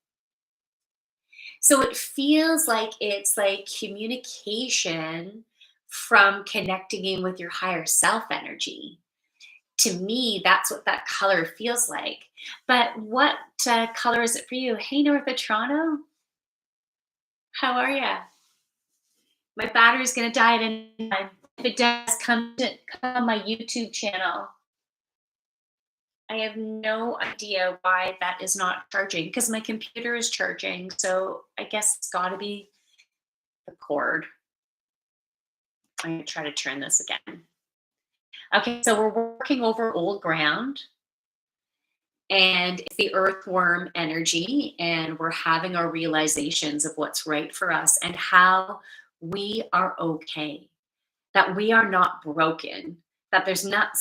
So it feels like it's like communication from connecting in with your higher self energy. To me, that's what that color feels like. But what color is it for you? Hey, North of Toronto, how are you? My battery's gonna die at any time. If it does, come on my YouTube channel. I have no idea why that is not charging because my computer is charging. So I guess it's got to be the cord. I'm going to try to turn this again. Okay, so we're working over old ground and it's the earthworm energy, and we're having our realizations of what's right for us and how we are okay, that we are not broken, that there's not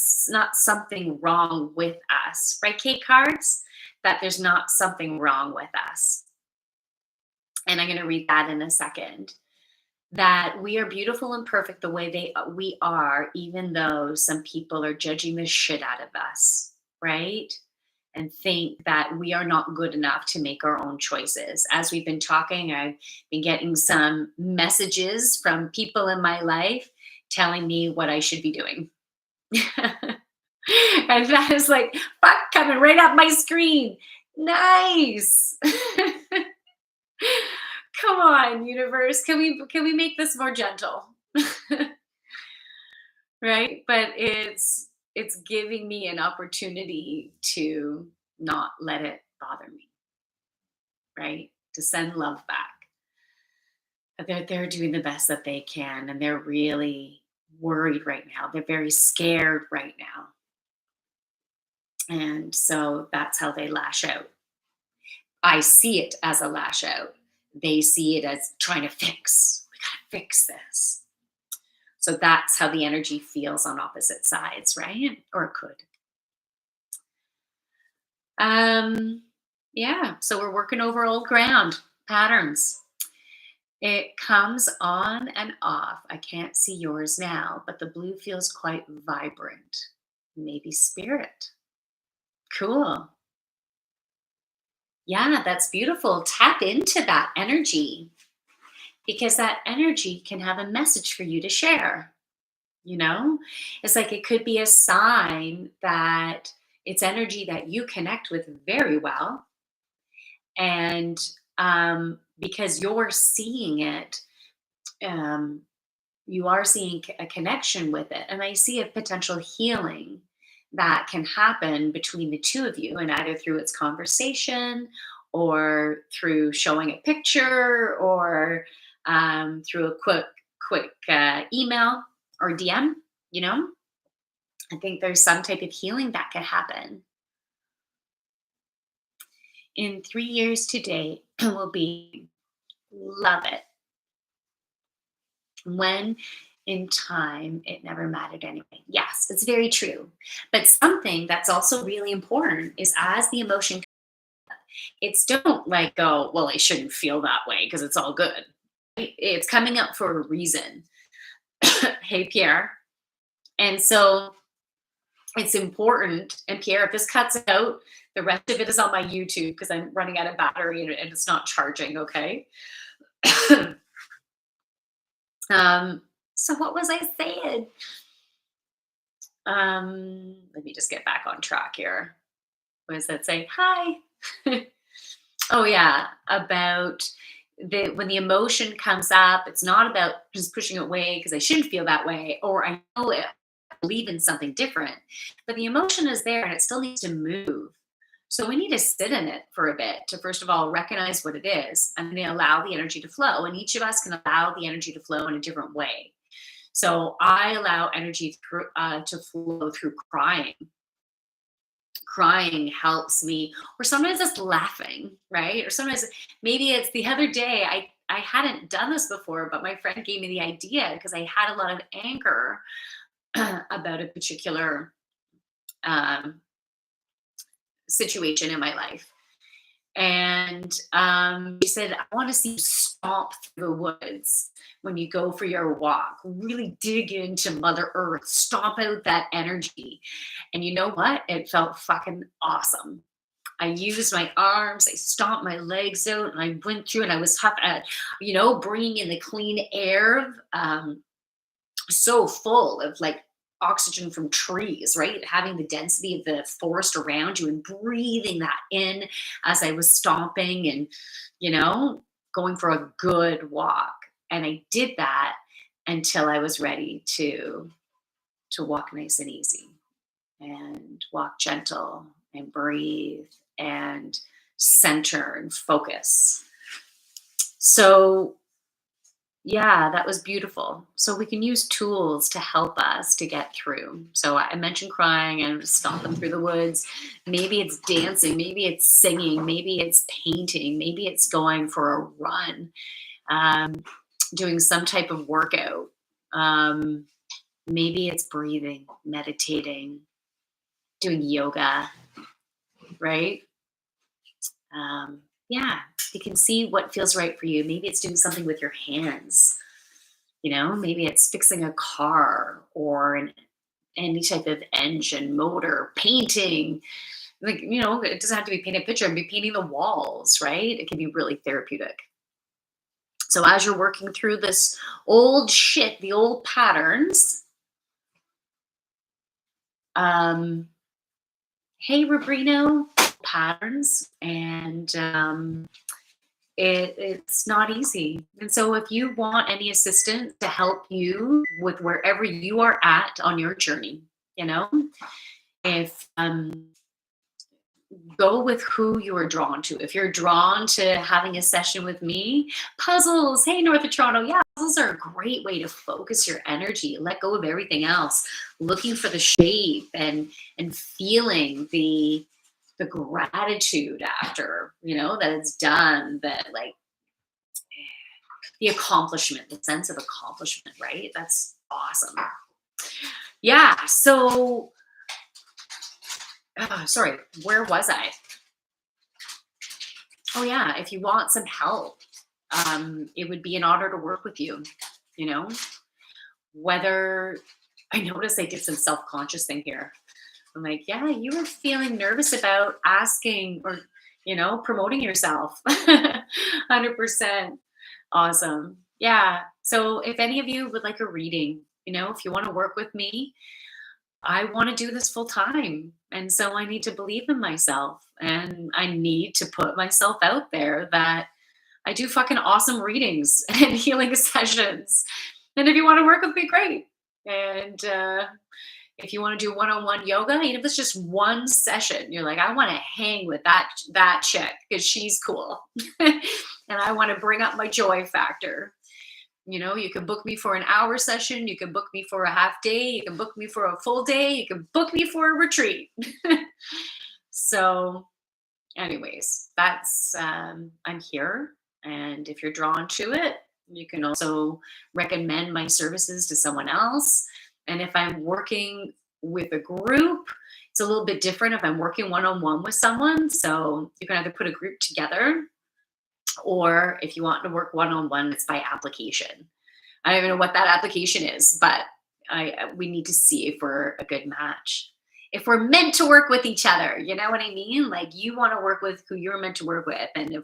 something wrong with us, right, Kate Cards? That there's not something wrong with us. And I'm going to read that in a second. That we are beautiful and perfect the way we are, even though some people are judging the shit out of us, right? And think that we are not good enough to make our own choices. As we've been talking, I've been getting some messages from people in my life telling me what I should be doing. And that is like, fuck, coming right up my screen. Nice. Come on, universe. Can we make this more gentle? Right? But it's giving me an opportunity to not let it bother me, right? To send love back. They're doing the best that they can, and they're really worried right now. They're very scared right now. And so that's how they lash out. I see it as a lash out. They see it as trying to fix. We gotta fix this. So that's how the energy feels on opposite sides, right? Or it could. Yeah, so we're working over old ground patterns. It comes on and off. I can't see yours now, but the blue feels quite vibrant. Maybe spirit. Cool. Yeah, that's beautiful. Tap into that energy because that energy can have a message for you to share. You know, it's like it could be a sign that it's energy that you connect with very well. And because you're seeing it. Um, you are seeing a connection with it. And I see a potential healing that can happen between the two of you, and either through its conversation or through showing a picture or through a quick email or DM, you know? I think there's some type of healing that can happen. In 3 years today will be love it. When in time it never mattered anyway. Yes, it's very true. But something that's also really important is as the emotion, it's don't like go, well, I shouldn't feel that way because it's all good. It's coming up for a reason. Hey, Pierre. And so it's important. And Pierre, if this cuts out, the rest of it is on my YouTube because I'm running out of battery and it's not charging. Okay. um, so what was I saying? Let me just get back on track here. What does that say? Hi. Oh yeah, about the when the emotion comes up, it's not about just pushing it away because I shouldn't feel that way, or I know it, I believe in something different. But the emotion is there and it still needs to move. So we need to sit in it for a bit to first of all recognize what it is and then allow the energy to flow. And each of us can allow the energy to flow in a different way. So I allow energy to flow through crying. Crying helps me, or sometimes it's laughing, right? Or sometimes maybe it's the other day, I hadn't done this before, but my friend gave me the idea because I had a lot of anger about a particular um, situation in my life. And he said, I want to see you stomp through the woods when you go for your walk. Really dig into Mother Earth, stomp out that energy. And you know what? It felt fucking awesome. I used my arms, I stomped my legs out, and I went through, and I was, bringing in the clean air, so full of like oxygen from trees, right? Having the density of the forest around you and breathing that in as I was stomping and, you know, going for a good walk. And I did that until I was ready to walk nice and easy and walk gentle and breathe and center and focus. So yeah, that was beautiful. So we can use tools to help us to get through. So I mentioned crying and stomping through the woods. Maybe it's dancing, maybe it's singing, maybe it's painting, maybe it's going for a run, um, doing some type of workout. Um, Maybe it's breathing, meditating, doing yoga, right? Um, yeah, you can see what feels right for you. Maybe it's doing something with your hands. Maybe it's fixing a car or any type of engine, motor, painting. Like, it doesn't have to be painting a picture, it be painting the walls, right? It can be really therapeutic. So as you're working through this old shit, the old patterns, um, hey, Rubrino, patterns, and it's not easy. And so if you want any assistance to help you with wherever you are at on your journey, if go with who you are drawn to. If you're drawn to having a session with me, puzzles, hey, North of Toronto, yeah, puzzles are a great way to focus your energy, let go of everything else, looking for the shape and feeling the gratitude after, that it's done, that like the accomplishment, the sense of accomplishment, right? That's awesome. Yeah. So, sorry, where was I? Oh, yeah. If you want some help, it would be an honor to work with you. Whether I notice I did some self conscious thing here. I'm like, yeah, you were feeling nervous about asking or, promoting yourself. 100%. Awesome. Yeah. So if any of you would like a reading, if you want to work with me, I want to do this full time. And so I need to believe in myself and I need to put myself out there that I do fucking awesome readings and healing sessions. And if you want to work with me, great. And if you want to do one-on-one yoga, even if it's just one session, you're like, I want to hang with that chick because she's cool, and I want to bring up my joy factor. You can book me for an hour session, you can book me for a half day, you can book me for a full day, you can book me for a retreat. So, anyways, that's I'm here, and if you're drawn to it, you can also recommend my services to someone else. And if I'm working with a group, it's a little bit different if I'm working one-on-one with someone. So you can either put a group together, or if you want to work one-on-one, it's by application. I don't even know what that application is, but we need to see if we're a good match. If we're meant to work with each other, you know what I mean? Like, you want to work with who you're meant to work with. And if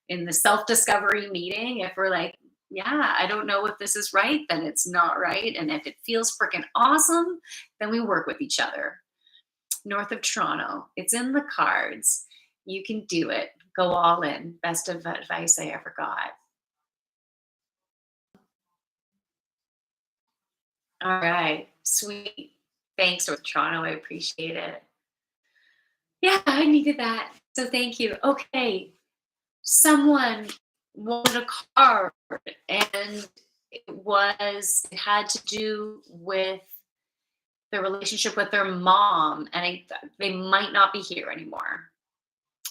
in the self-discovery meeting, if we're like, yeah, I don't know if this is right, then it's not right. And if it feels freaking awesome, then we work with each other. North of Toronto, it's in the cards. You can do it. Go all in. Best of advice I ever got. All right. Sweet. Thanks, North Toronto. I appreciate it. Yeah, I needed that. So thank you. Okay. Someone wanted a card, and it had to do with their relationship with their mom, and they might not be here anymore.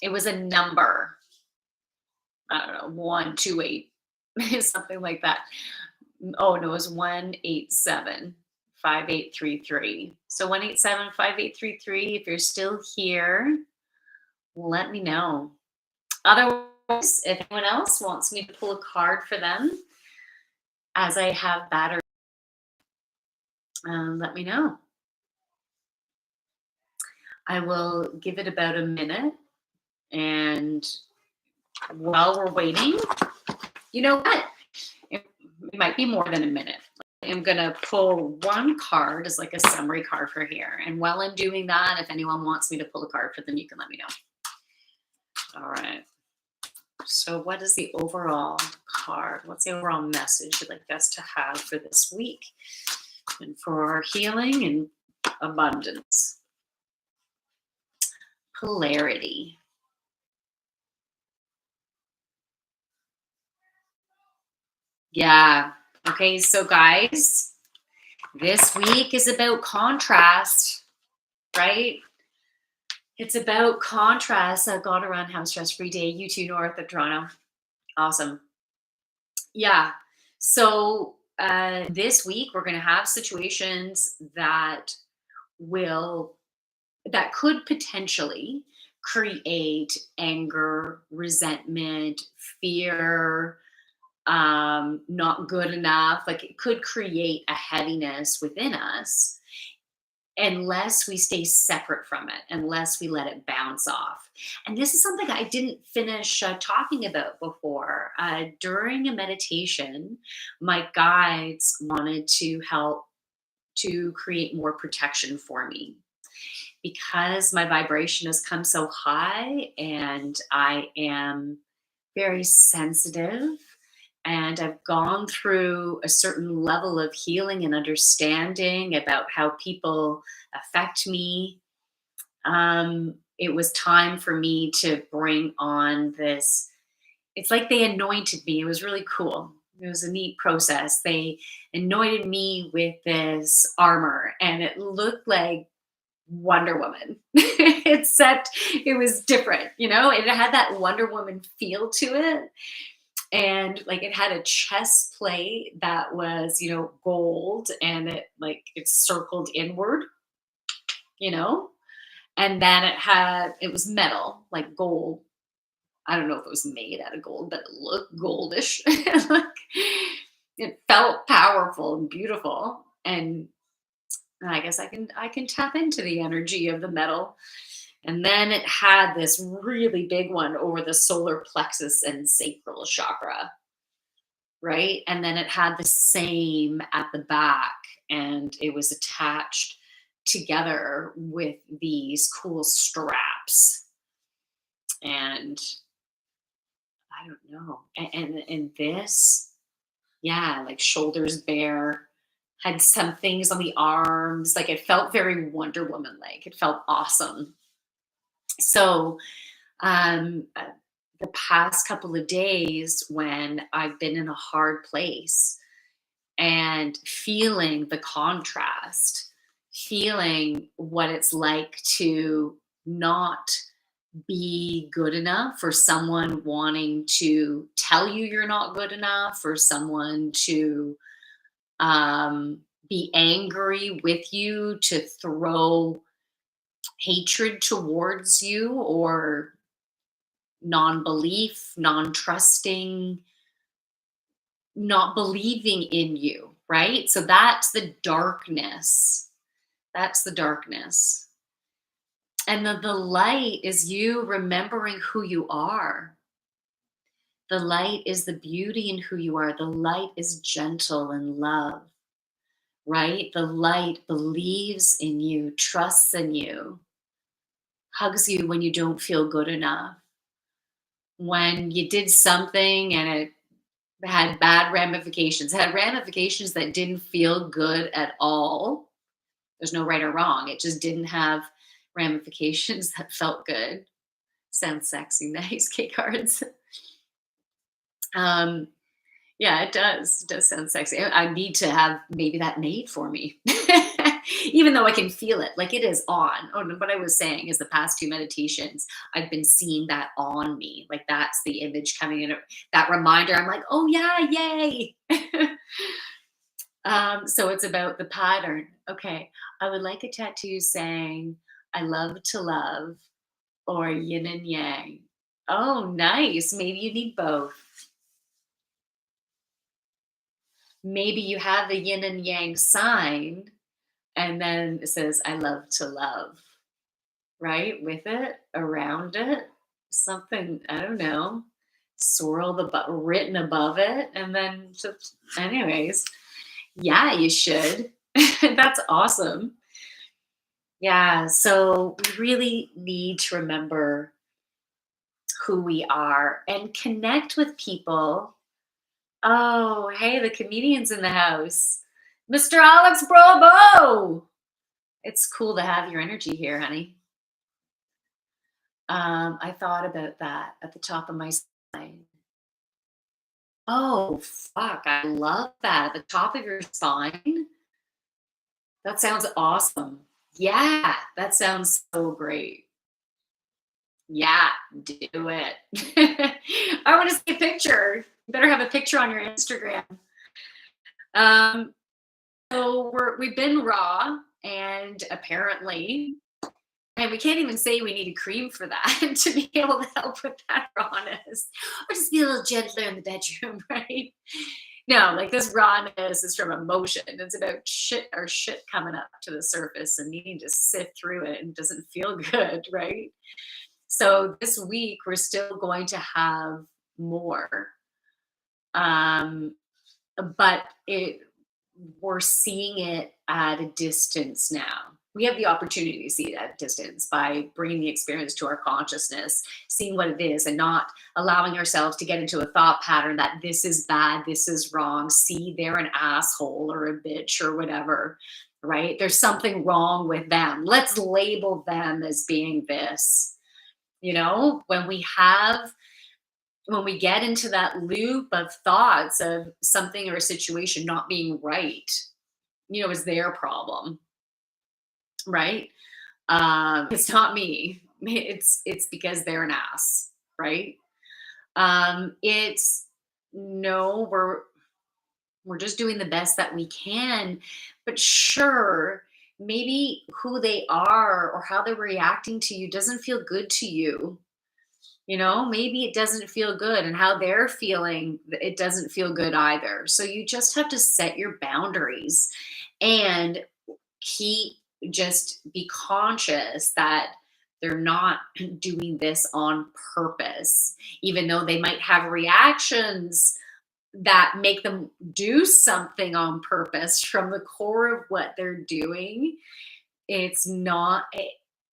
It was a number. I don't know, 128, something like that. Oh no, it was 187 5833. So 187 5833. If you're still here, let me know. Otherwise, if anyone else wants me to pull a card for them as I have battery, let me know. I will give it about a minute. And while we're waiting, you know what? It might be more than a minute. I'm going to pull one card as like a summary card for here. And while I'm doing that, if anyone wants me to pull a card for them, you can let me know. All right. So what is the overall card? What's the overall message you'd like us to have for this week and for our healing and abundance? Polarity. Yeah. Okay, so guys, this week is about contrast, right? It's about contrast. I've gone around Have Stress Free Day. You too, North of Toronto. Awesome. Yeah. So this week we're going to have situations will that could potentially create anger, resentment, fear, not good enough. Like, it could create a heaviness within us unless we stay separate from it, unless we let it bounce off. And this is something I didn't finish talking about before. During a meditation, my guides wanted to help to create more protection for me because my vibration has come so high and I am very sensitive, and I've gone through a certain level of healing and understanding about how people affect me. It was time for me to bring on this. It's like they anointed me. It was really cool. It was a neat process. They anointed me with this armor, and it looked like Wonder Woman, except it was different. It had that Wonder Woman feel to it. And like, it had a chest plate that was, gold, and it circled inward, you know, and then it was metal, like gold. I don't know if it was made out of gold, but it looked goldish. It felt powerful and beautiful. And I guess I can tap into the energy of the metal. And then it had this really big one over the solar plexus and sacral chakra, right? And then it had the same at the back, and it was attached together with these cool straps. And I don't know. And this, yeah, like shoulders bare, had some things on the arms. Like it felt very Wonder Woman like. It felt awesome. So the past couple of days when I've been in a hard place and feeling the contrast, feeling what it's like to not be good enough, for someone wanting to tell you you're not good enough, for someone to um, be angry with you, to throw hatred towards you, or non-belief, non-trusting, not believing in you, right? So that's the darkness. That's the darkness. And the light is you remembering who you are. The light is the beauty in who you are. The light is gentle and love, right? The light believes in you, trusts in you, hugs you when you don't feel good enough. When you did something and it had bad ramifications, had ramifications that didn't feel good at all. There's no right or wrong. It just didn't have ramifications that felt good. Sounds sexy, nice, K cards. Um, yeah, it does. It does sound sexy. I need to have maybe that made for me. Even though I can feel it, like it is on. Oh, no, what I was saying is the past two meditations, I've been seeing that on me. Like that's the image coming in, that reminder. I'm like, oh yeah, yay. So it's about the pattern. Okay, I would like a tattoo saying, I love to love, or yin and yang. Oh, nice. Maybe you need both. Maybe you have the yin and yang sign, and then it says, I love to love, right? With it, around it, something, I don't know, swirl the written above it. And then, just, anyways, yeah, you should. That's awesome. Yeah. So we really need to remember who we are and connect with people. Oh, hey, the comedian's in the house. Mr. Alex Bravo. It's cool to have your energy here, honey. I thought about that at the top of my spine. Oh, fuck. I love that. At the top of your spine. That sounds awesome. Yeah, that sounds so great. Yeah, do it. I want to see a picture. You better have a picture on your Instagram. Um, so we've been raw, and apparently, and we can't even say we need a cream for that to be able to help with that rawness, or just be a little gentler in the bedroom, right? No, like this rawness is from emotion. It's about shit coming up to the surface and needing to sift through it, and it doesn't feel good, right? So this week we're still going to have more. Um, but we're seeing it at a distance now. We have the opportunity to see it at a distance by bringing the experience to our consciousness, seeing what it is, and not allowing ourselves to get into a thought pattern that this is bad, this is wrong, see, they're an asshole or a bitch or whatever, right? There's something wrong with them. Let's label them as being this. When we get into that loop of thoughts of something or a situation not being right, is their problem, right? It's not me. It's because they're an ass, right? It's no, we're just doing the best that we can, but sure, maybe who they are or how they're reacting to you doesn't feel good to you. Maybe it doesn't feel good, and how they're feeling, it doesn't feel good either. So you just have to set your boundaries and keep just be conscious that they're not doing this on purpose, even though they might have reactions that make them do something on purpose from the core of what they're doing. It's not,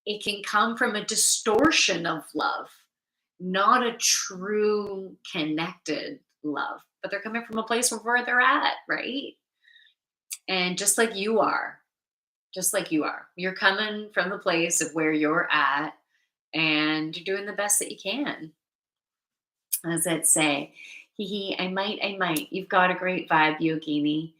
it can come from a distortion of love, not a true connected love, but they're coming from a place of where they're at, right? And just like you are, you're coming from the place of where you're at and you're doing the best that you can. As it say, hee hee, I might. You've got a great vibe, Yogini.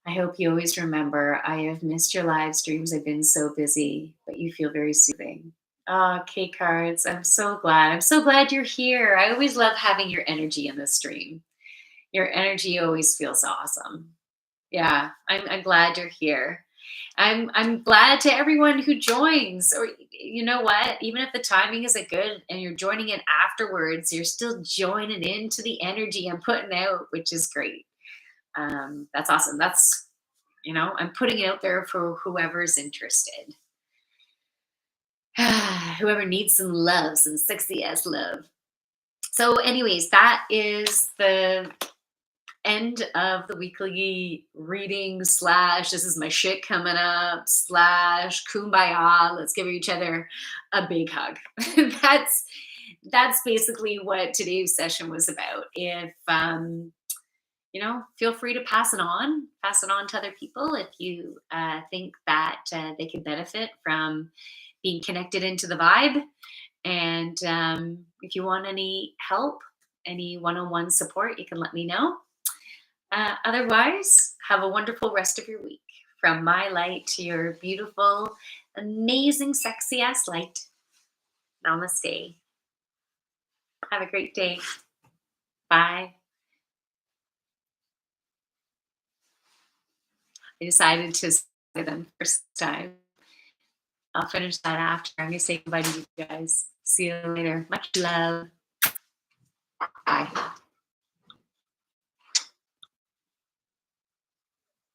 I hope you always remember I have missed your live streams. I've been so busy, but you feel very soothing. Oh, K cards. I'm so glad. I'm so glad you're here. I always love having your energy in the stream. Your energy always feels awesome. Yeah, I'm glad you're here. I'm glad to everyone who joins. Or you know what? Even if the timing isn't good and you're joining in afterwards, you're still joining into the energy I'm putting out, which is great. That's awesome. That's I'm putting it out there for whoever's interested. Whoever needs some love, some sexy ass love. So, anyways, that is the end of the weekly reading slash this is my shit coming up slash kumbaya, let's give each other a big hug. That's basically what today's session was about. If feel free to pass it on to other people if you think that they could benefit from being connected into the vibe. And if you want any help, any one-on-one support, you can let me know. Otherwise, have a wonderful rest of your week. From my light to your beautiful, amazing, sexy ass light. Namaste. Have a great day. Bye. I decided to say them first time. I'll finish that after. I'm going to say goodbye to you guys. See you later. Much love. Bye.